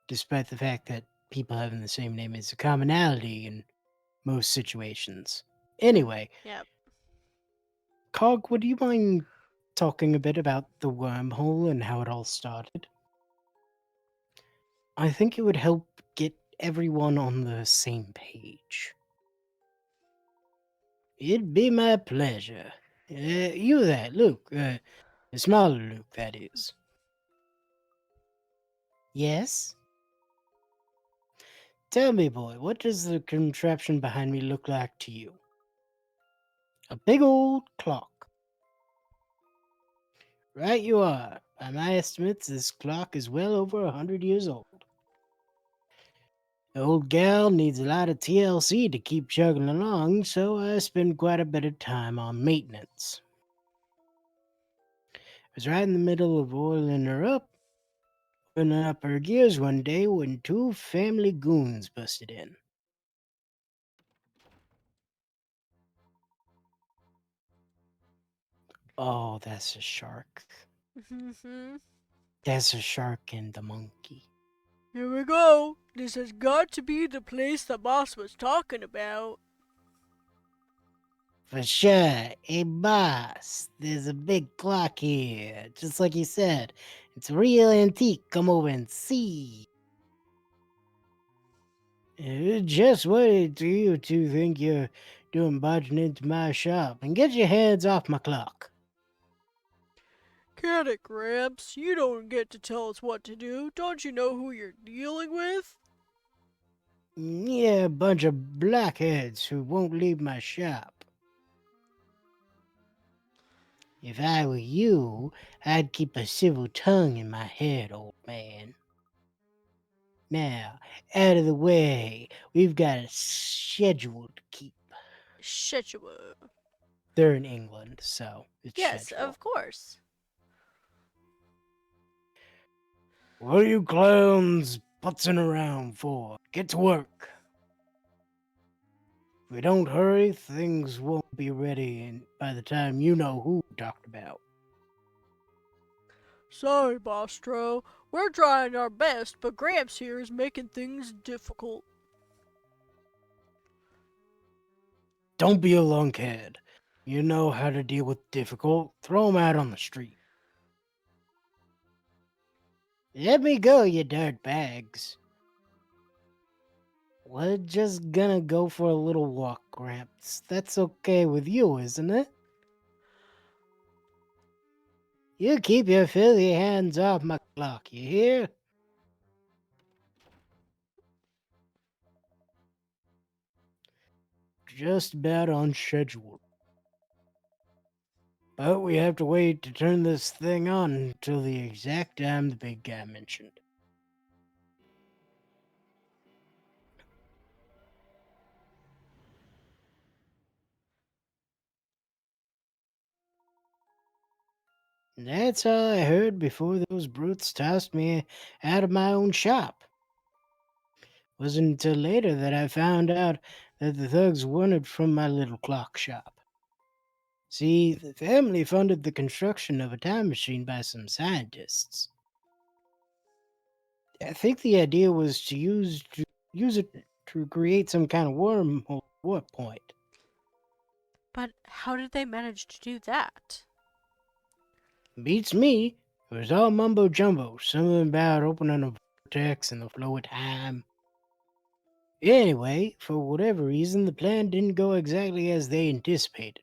B: Despite the fact that people having the same name is a commonality in most situations. Anyway,
A: Yep.
B: Cog, would you mind talking a bit about the wormhole and how it all started. I think it would help get everyone on the same page. It'd be my pleasure. You there, Luke. The smaller Luke, that is. Yes? Tell me, boy, what does the contraption behind me look like to you? A big old clock. Right you are. By my estimates, this clock is well over 100 years old. The old gal needs a lot of TLC to keep chugging along, so I spend quite a bit of time on maintenance. I was right in the middle of oiling up her gears one day when two family goons busted in. Oh, that's a shark.
A: Mm-hmm.
B: That's a shark and the monkey.
A: Here we go. This has got to be the place the boss was talking about.
B: For sure. Hey, boss, there's a big clock here. Just like you said. It's real antique. Come over and see. Just what do you two think you're doing barging into my shop? And get your hands off my clock.
A: Can it, Gramps? You don't get to tell us what to do. Don't you know who you're dealing with?
B: Yeah, a bunch of blockheads who won't leave my shop. If I were you, I'd keep a civil tongue in my head, old man. Now, out of the way, we've got a schedule to keep.
A: Schedule.
B: They're in England, so it's
A: Yes,
B: schedule.
A: of course.
B: What are you clowns putzing around for? Get to work. If we don't hurry, things won't be ready by the time you know who we talked about.
A: Sorry, Bostro. We're trying our best, but Gramps here is making things difficult.
B: Don't be a lunkhead. You know how to deal with difficult. Throw 'em out on the street. Let me go, you dirt bags. We're just gonna go for a little walk, Gramps. That's okay with you, isn't it? You keep your filthy hands off my clock, you hear? Just about on schedule. But we have to wait to turn this thing on until the exact time the big guy mentioned. That's all I heard before those brutes tossed me out of my own shop. Wasn't until later that I found out that the thugs wanted from my little clock shop. See, the family funded the construction of a time machine by some scientists. I think the idea was use it to create some kind of wormhole warp point.
A: But how did they manage to do that?
B: Beats me. It was all mumbo jumbo. Something about opening a vortex and the flow of time. Anyway, for whatever reason, the plan didn't go exactly as they anticipated.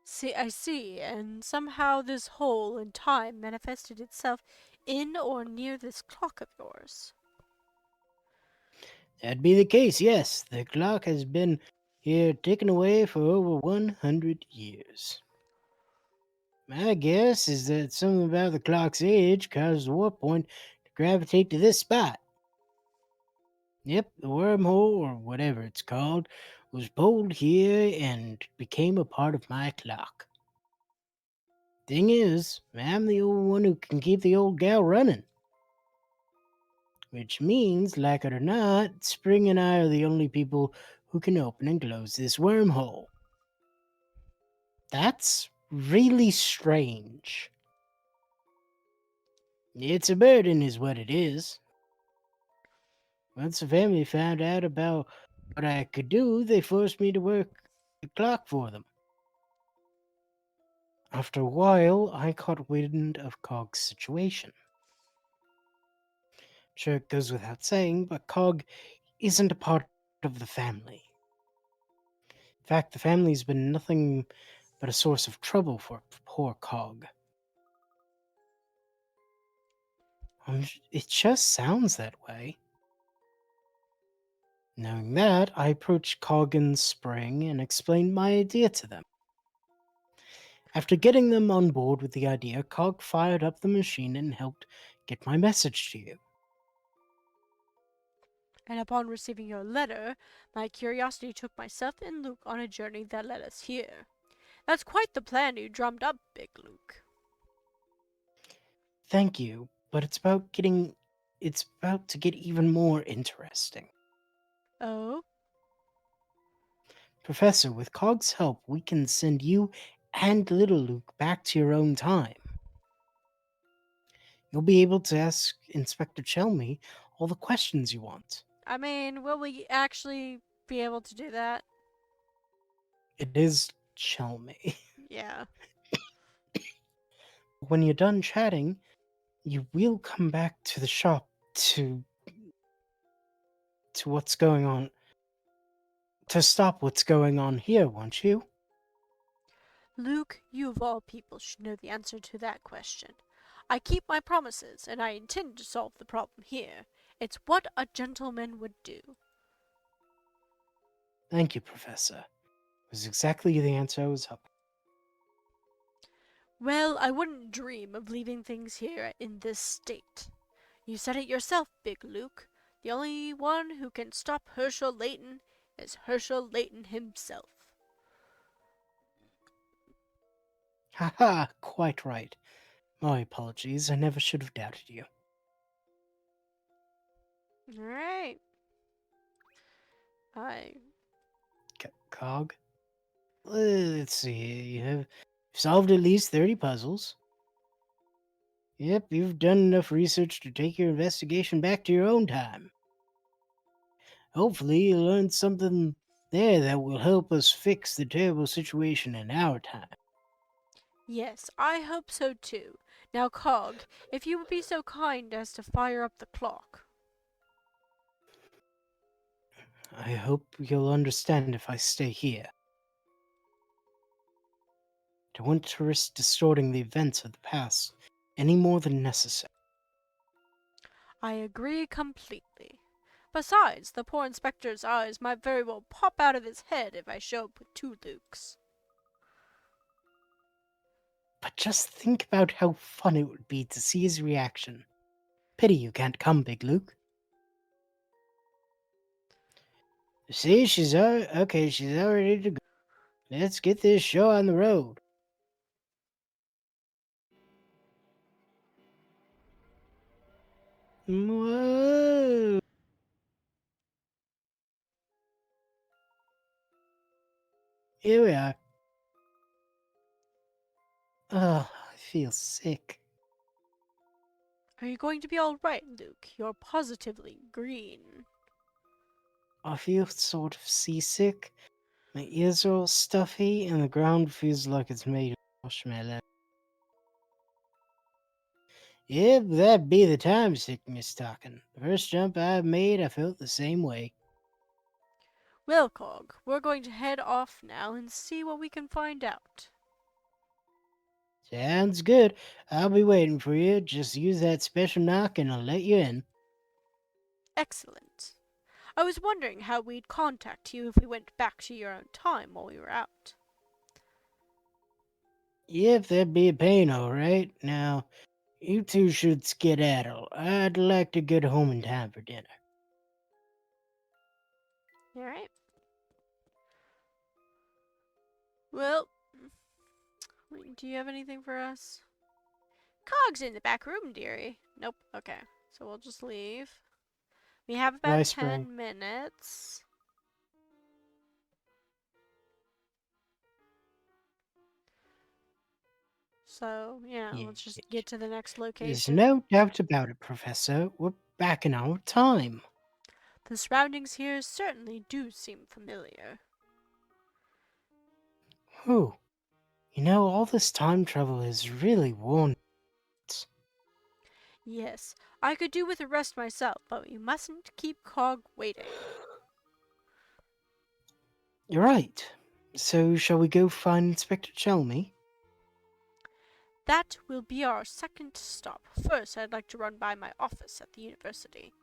A: See, I see, and somehow this hole in time manifested itself in or near this clock of yours.
B: That'd be the case, yes. The clock has been here taken away for over 100 years. My guess is that something about the clock's age caused the warp point to gravitate to this spot. Yep, the wormhole, or whatever it's called, was pulled here and became a part of my clock. Thing is, I'm the only one who can keep the old gal running. Which means, like it or not, Spring and I are the only people who can open and close this wormhole. That's really strange. It's a burden, is what it is. Once the family found out about what I could do, they forced me to work the clock for them. After a while, I caught wind of Cog's situation. Sure, it goes without saying, but Cog isn't a part of the family. In fact, the family's been nothing but a source of trouble for poor Cog. It just sounds that way. Knowing that, I approached Cog and Spring and explained my idea to them. After getting them on board with the idea, Cog fired up the machine and helped get my message to you.
A: And upon receiving your letter, my curiosity took myself and Luke on a journey that led us here. That's quite the plan you drummed up, Big Luke.
B: Thank you, but it's about to get even more interesting.
A: Oh?
B: Professor, with Cog's help, we can send you and little Luke back to your own time. You'll be able to ask Inspector Chelmy all the questions you want.
A: I mean, will we actually be able to do that?
B: It is Chelmy.
A: Yeah.
B: When you're done chatting, you will come back to the shop to what's going on to stop what's going on here, won't you?
A: Luke, you of all people should know the answer to that question. I keep my promises, and I intend to solve the problem here. It's what a gentleman would do.
B: Thank you, Professor. It was exactly the answer I was hoping.
A: Well, I wouldn't dream of leaving things here in this state. You said it yourself, Big Luke. The only one who can stop Herschel Layton is Herschel Layton himself.
B: Haha, quite right. My apologies, I never should have doubted you.
A: Alright. I
B: Cog? Let's see, you've solved at least 30 puzzles. Yep, you've done enough research to take your investigation back to your own time. Hopefully, you learned something there that will help us fix the terrible situation in our time.
A: Yes, I hope so too. Now, Cog, if you would be so kind as to fire up the clock.
B: I hope you'll understand if I stay here. I don't want to risk distorting the events of the past any more than necessary.
A: I agree completely. Besides, the poor inspector's eyes might very well pop out of his head if I show up with two Lukes.
B: But just think about how fun it would be to see his reaction. Pity you can't come, Big Luke. See, she's all ready to go. Let's get this show on the road. Whoa. Here we are. Oh, I feel sick.
A: Are you going to be all right, Luke? You're positively green.
B: I feel sort of seasick. My ears are all stuffy, and the ground feels like it's made of marshmallow. Yep, that be the time sickness talking. The first jump I made, I felt the same way.
A: Well, Cog, we're going to head off now and see what we can find out.
B: Sounds good. I'll be waiting for you. Just use that special knock and I'll let you in.
A: Excellent. I was wondering how we'd contact you if we went back to your own time while we were out.
B: Yep, that'd be a pain, all right. Now, you two should skedaddle. I'd like to get home in time for dinner.
A: Alright. Well, do you have anything for us? Cog's in the back room, dearie. Nope. Okay. So we'll just leave. We have about
B: Bye,
A: 10
B: Spring.
A: minutes. So, yeah,
B: Yeah,
A: let's just get to the next
B: there's
A: location.
B: no doubt about it, Professor. We're back in our time.
A: The surroundings here certainly do seem familiar.
B: Whew. All this time travel has really worn.
A: Yes, I could do with a rest myself, but we mustn't keep Cog waiting.
B: You're right. So, shall we go find Inspector Chelmy?
A: That will be our second stop. First, I'd like to run by my office at the university.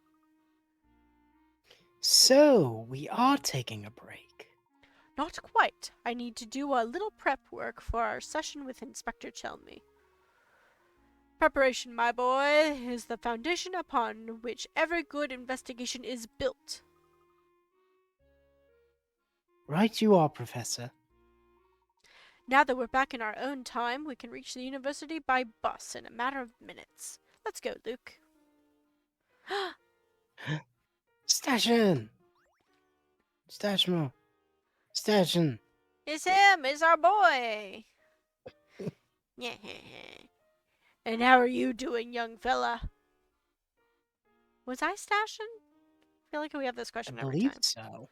B: So, we are taking a break.
A: Not quite. I need to do a little prep work for our session with Inspector Chelmy. Preparation, my boy, is the foundation upon which every good investigation is built.
B: Right you are, Professor.
A: Now that we're back in our own time, we can reach the university by bus in a matter of minutes. Let's go, Luke.
B: Station! Stashmo! Station!
A: It's him! It's our boy! And how are you doing, young fella? Was I stashing? I feel like we have this
B: I
A: question every
B: believe
A: time.
B: so.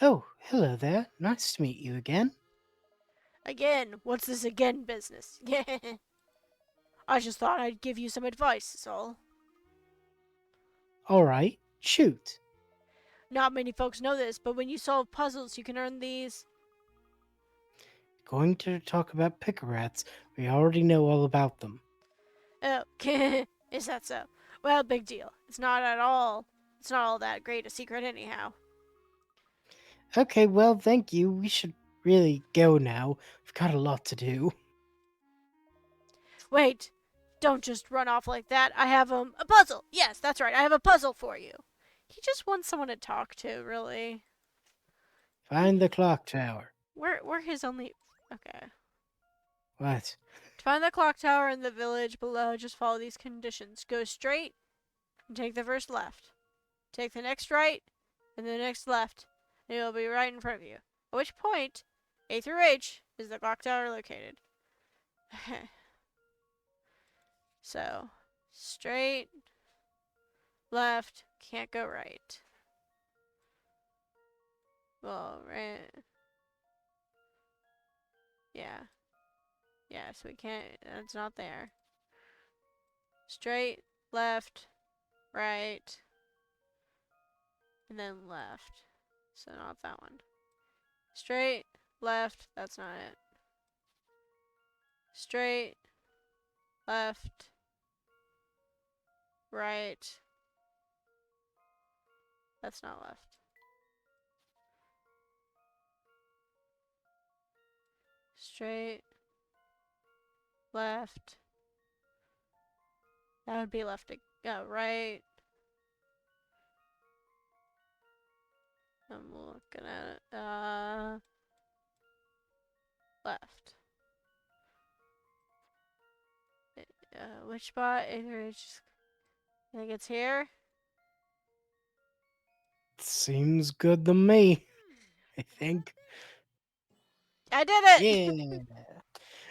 B: Oh, hello there. Nice to meet you again.
A: Again, what's this again business? I just thought I'd give you some advice, is all.
B: Alright, shoot.
A: Not many folks know this, but when you solve puzzles, you can earn these.
B: Going to talk about picker-rats. We already know all about them.
A: Oh, is that so? Well, big deal. It's not all that great a secret anyhow.
B: Okay, well, thank you. We should really go now. We've got a lot to do.
A: Wait, don't just run off like that. I have, a puzzle. Yes, that's right. I have a puzzle for you. He just wants someone to talk to, really.
B: Find the clock tower.
A: We're his only... Okay.
B: What?
A: To find the clock tower in the village below, just follow these conditions. Go straight and take the first left. Take the next right and the next left, and it will be right in front of you. At which point, A through H is the clock tower located. So, straight, left, can't go right. Well, right. Yeah. Yeah, so we can't, that's not there. Straight, left, right, and then left. So not that one. Straight, left, that's not it. Straight, left, right. That's not left. Straight, left. That would be left. Right. I'm looking at it. Left. Which spot? I think it's here.
B: Seems good to me. I think.
A: I did it!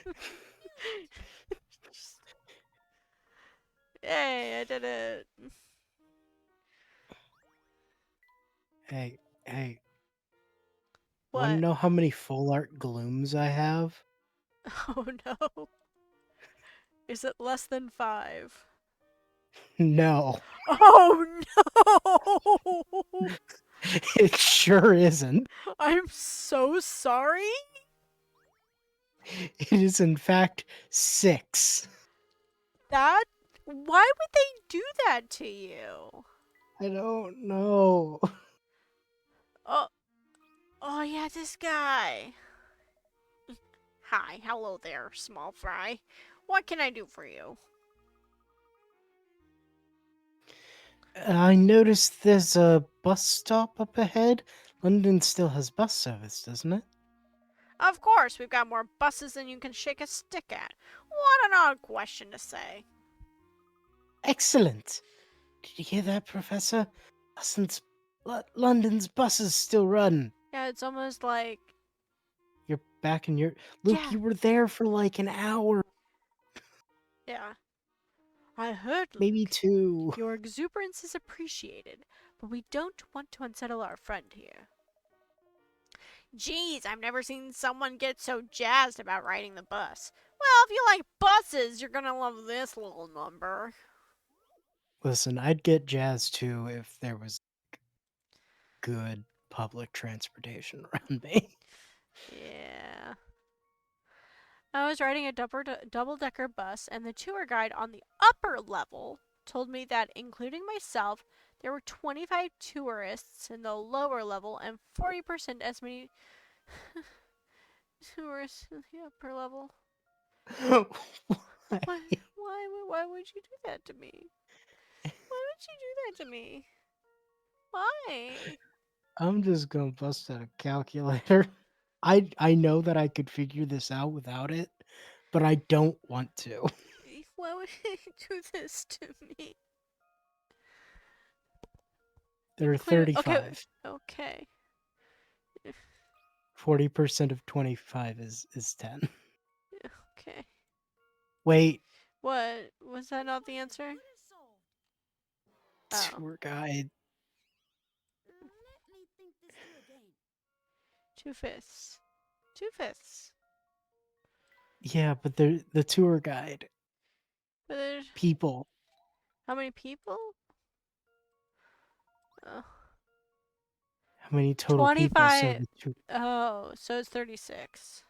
B: Yeah.
A: Yay, I did it.
B: Hey. Wanna
A: What?
B: know how many full art glooms I have?
A: Oh no. Is it less than 5?
B: No,
A: Oh no!
B: it sure isn't.
A: I'm so sorry.
B: It is in fact 6.
A: That. Why would they do that to you?
B: I don't know.
A: Oh, oh yeah, this guy. Hi, hello there, small fry. What can I do for you?
B: I noticed there's a bus stop up ahead. London still has bus service, doesn't it?
A: Of course, we've got more buses than you can shake a stick at. What an odd question to say.
B: Excellent. Did you hear that, Professor? London's buses still run.
A: Yeah, it's almost like.
B: You're back in your... Luke,
A: Yeah,
B: you were there for like an hour.
A: yeah. I heard,
B: Maybe
A: Luke.
B: 2.
A: Your exuberance is appreciated, but we don't want to unsettle our friend here. Geez, I've never seen someone get so jazzed about riding the bus. Well, if you like buses, you're gonna love this little number.
B: Listen, I'd get jazzed too if there was good public transportation around me.
A: Yeah. I was riding a double decker bus, and the tour guide on the upper level told me that, including myself, there were 25 tourists in the lower level and 40% as many tourists in the upper level.
B: Why?
A: Why would you do that to me? Why would you do that to me? Why?
B: I'm just gonna bust out a calculator. I know that I could figure this out without it, but I don't want to.
A: Why would you do this to me?
B: There are
A: Include okay,
B: 35.
A: okay.
B: 40% of 25 is 10.
A: Okay.
B: Wait,
A: What was that not the answer?
C: Good as solved.
A: Oh,
B: tour guide.
C: Let me think this through again.
A: 2/5. 2/5.
B: Yeah, but the tour guide.
A: But there's
B: People.
A: how many people? Oh,
B: How many total people? So
A: 25.
B: the tour,
A: Oh, so it's 36.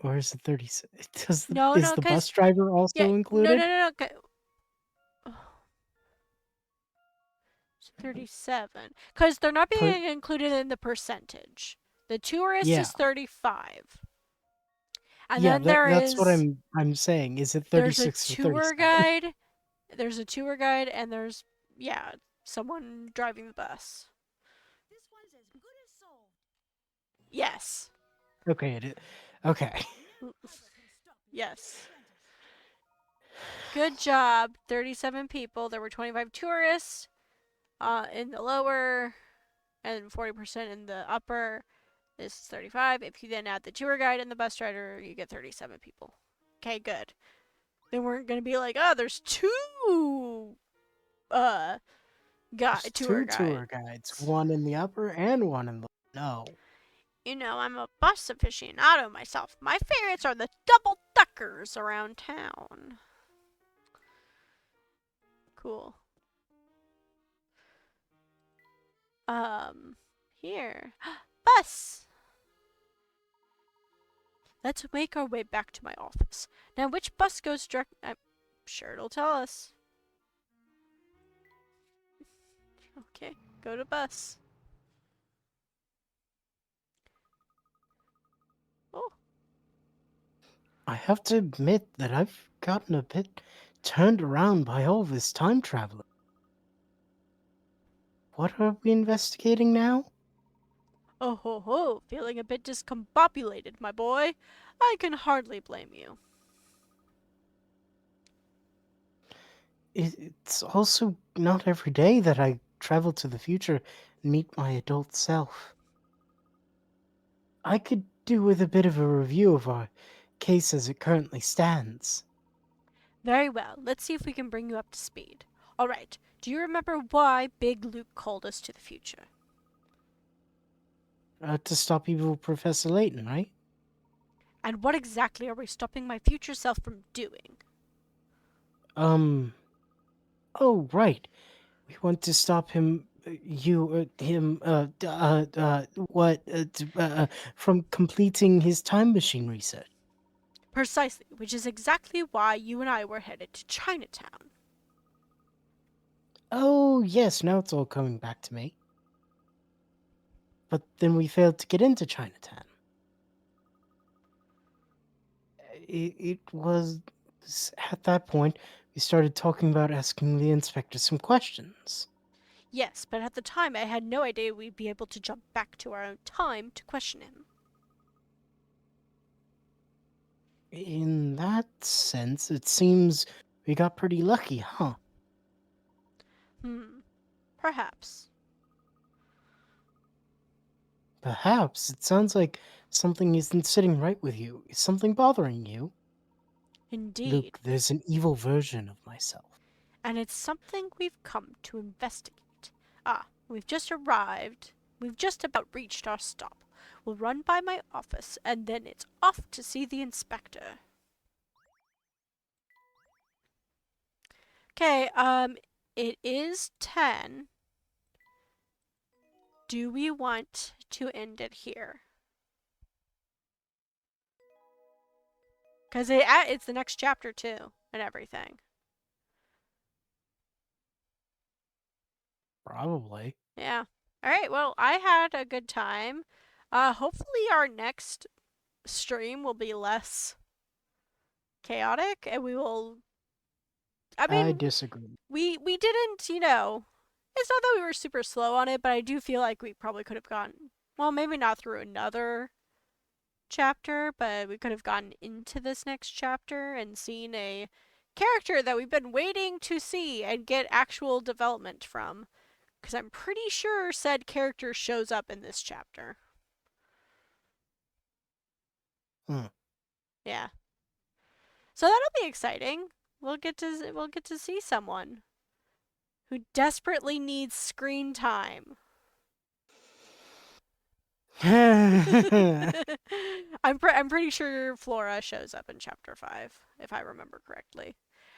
B: or is it 36?
A: No,
B: Is
A: no,
B: the bus
A: cause
B: driver
A: yeah,
B: also
A: no, no,
B: included?
A: no, no. Oh, it's 37. Cause they're not
B: Per,
A: being included in the percentage. The tourist
B: yeah.
A: is 35, and
B: Yeah,
A: then there
B: that's what
A: is
B: I'm saying. Is it
A: there's a
B: 36 or
A: tour
B: 37?
A: guide. There's a tour guide, and there's yeah, someone driving the bus.
C: This one's as good as solved.
A: Yes.
B: Okay, okay.
C: Now neither can stop me.
A: Yes.
C: Apprentice.
A: Good job. 37 people. There were 25 tourists in the lower and 40% in the upper. This is 35. If you then add the tour guide and the bus driver, you get 37 people. Okay, good. They weren't going to be like, oh, there's two uh
B: There's
A: tour
B: two tour
A: guides.
B: guides, one in the upper and one in the no.
A: You know, I'm a bus aficionado myself. My favorites are the double deckers around town. Cool. Here. Bus! Let's make our way back to my office. Now, which bus goes direct? I'm sure it'll tell us. Okay, go to bus. Oh,
B: I have to admit that I've gotten a bit turned around by all this time traveling. What are we investigating now?
A: oh ho ho, feeling a bit discombobulated, my boy. I can hardly blame you.
B: It's also not every day that I travel to the future and meet my adult self. I could do with a bit of a review of our case as it currently stands.
A: Very well, let's see if we can bring you up to speed. Alright, do you remember why Big Luke called us to the future?
B: To stop evil Professor Layton, right?
A: And what exactly are we stopping my future self from doing?
B: Um, oh, right. We want to stop him, from completing his time machine research.
A: Precisely, which is exactly why you and I were headed to Chinatown.
B: Oh, yes, now it's all coming back to me. But then we failed to get into Chinatown. It was at that point we started talking about asking the inspector some questions.
A: Yes, but at the time I had no idea we'd be able to jump back to our own time to question him.
B: In that sense, it seems we got pretty lucky, huh?
A: Perhaps.
B: Perhaps. It sounds like something isn't sitting right with you. Is something bothering you?
A: Indeed.
B: Luke, there's an evil version of myself.
A: And it's something we've come to investigate. Ah, we've just arrived. We've just about reached our stop. We'll run by my office, and then it's off to see the inspector. Okay, it is 10. Do we want to end it here? Because it's the next chapter, too, and everything.
B: Probably.
A: Yeah. All right, well, I had a good time. Hopefully our next stream will be less chaotic, and we will... I
B: I
A: mean,
B: disagree.
A: we didn't, it's not that we were super slow on it, but I do feel like we probably could have gone, well, maybe not through another chapter, but we could have gotten into this next chapter and seen a character that we've been waiting to see and get actual development from. Because I'm pretty sure said character shows up in this chapter.
B: Hmm.
A: Yeah. So that'll be exciting. We'll get to see someone who desperately needs screen time. I'm pretty sure Flora shows up in chapter 5 if I remember correctly.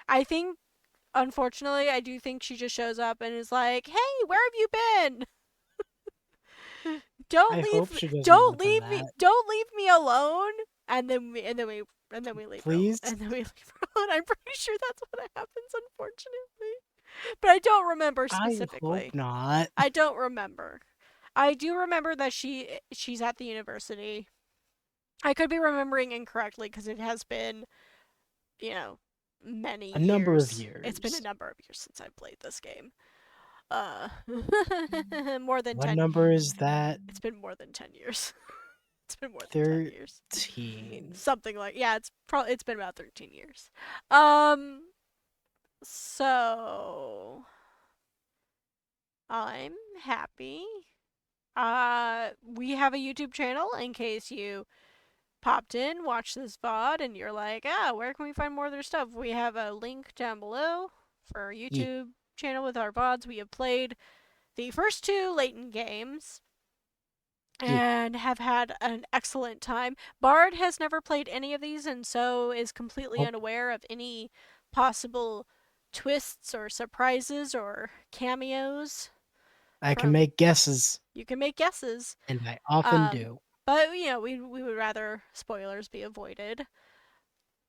A: I think unfortunately I do think she just shows up and is like, "Hey, where have you been?
B: I hope she doesn't
A: Don't
B: mention
A: leave me
B: that.
A: don't leave me alone." And then we leave
B: Please?
A: her and then we leave her alone. I'm pretty sure that's what happens, unfortunately. But I don't remember
B: I hope
A: specifically.
B: not.
A: I don't remember. I do remember that she's at the university. I could be remembering incorrectly because it has been, you know, many
B: A number of
A: years. It's been a
B: years.
A: number of years since I played this game. Uh, more than
B: What
A: 10.
B: number is that?
A: It's been more than 10 years. It's been more than 10 years.
B: 13.
A: Something like, yeah, it's been about 13 years. Um so I'm happy. We have a YouTube channel in case you popped in, watched this VOD, and you're like, where can we find more of their stuff? We have a link down below for our
B: Yeah.
A: YouTube channel with our VODs. We have played the first 2 Layton games
B: Yeah.
A: and have had an excellent time. Bard has never played any of these and so is completely
B: Oh,
A: unaware of any possible twists or surprises or cameos
B: I can
A: from...
B: make guesses,
A: You can make guesses.
B: and I often
A: Um,
B: do.
A: but we would rather spoilers be avoided.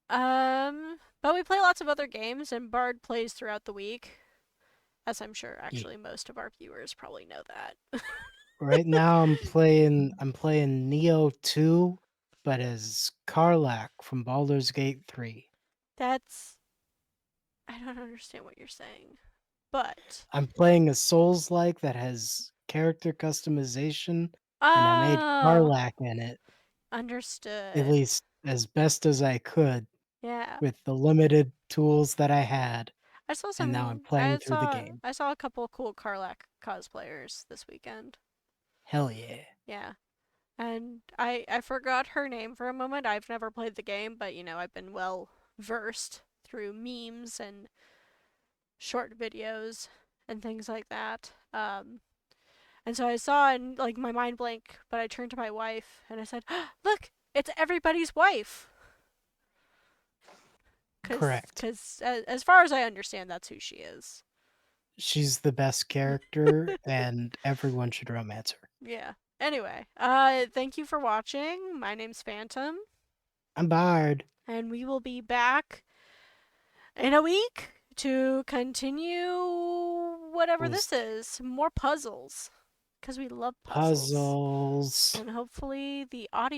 A: But we play lots of other games, and Bard plays throughout the week, as I'm sure
B: Yeah.
A: actually most of our viewers probably know that.
B: Right now I'm playing Neo 2, but as Karlach from Baldur's Gate 3.
A: That's... I don't understand what you're saying, but
B: I'm playing a Souls-like that has character customization, and I made
A: oh,
B: Karlach in it, at
A: understood.
B: least as best as I could
A: Yeah,
B: with the limited tools that I had,
A: I saw
B: and now I'm
A: some.
B: playing through the game.
A: I saw a couple cool Karlak cosplayers this weekend.
B: Hell yeah.
A: Yeah. And I forgot her name for a moment. I've never played the game, but I've been well versed through memes and short videos and things like that. And so I saw and like my mind blank, but I turned to my wife and I said, "Look, it's everybody's wife."
B: Correct.
A: Cause as far as I understand, that's who she is.
B: She's the best character, and everyone should romance her.
A: Yeah. Anyway, thank you for watching. My name's Phantom,
B: I'm Bard.
A: and we will be back in a week to continue whatever
B: Who's
A: this is. More puzzles. Because we love puzzles.
B: puzzles?
A: And hopefully the audio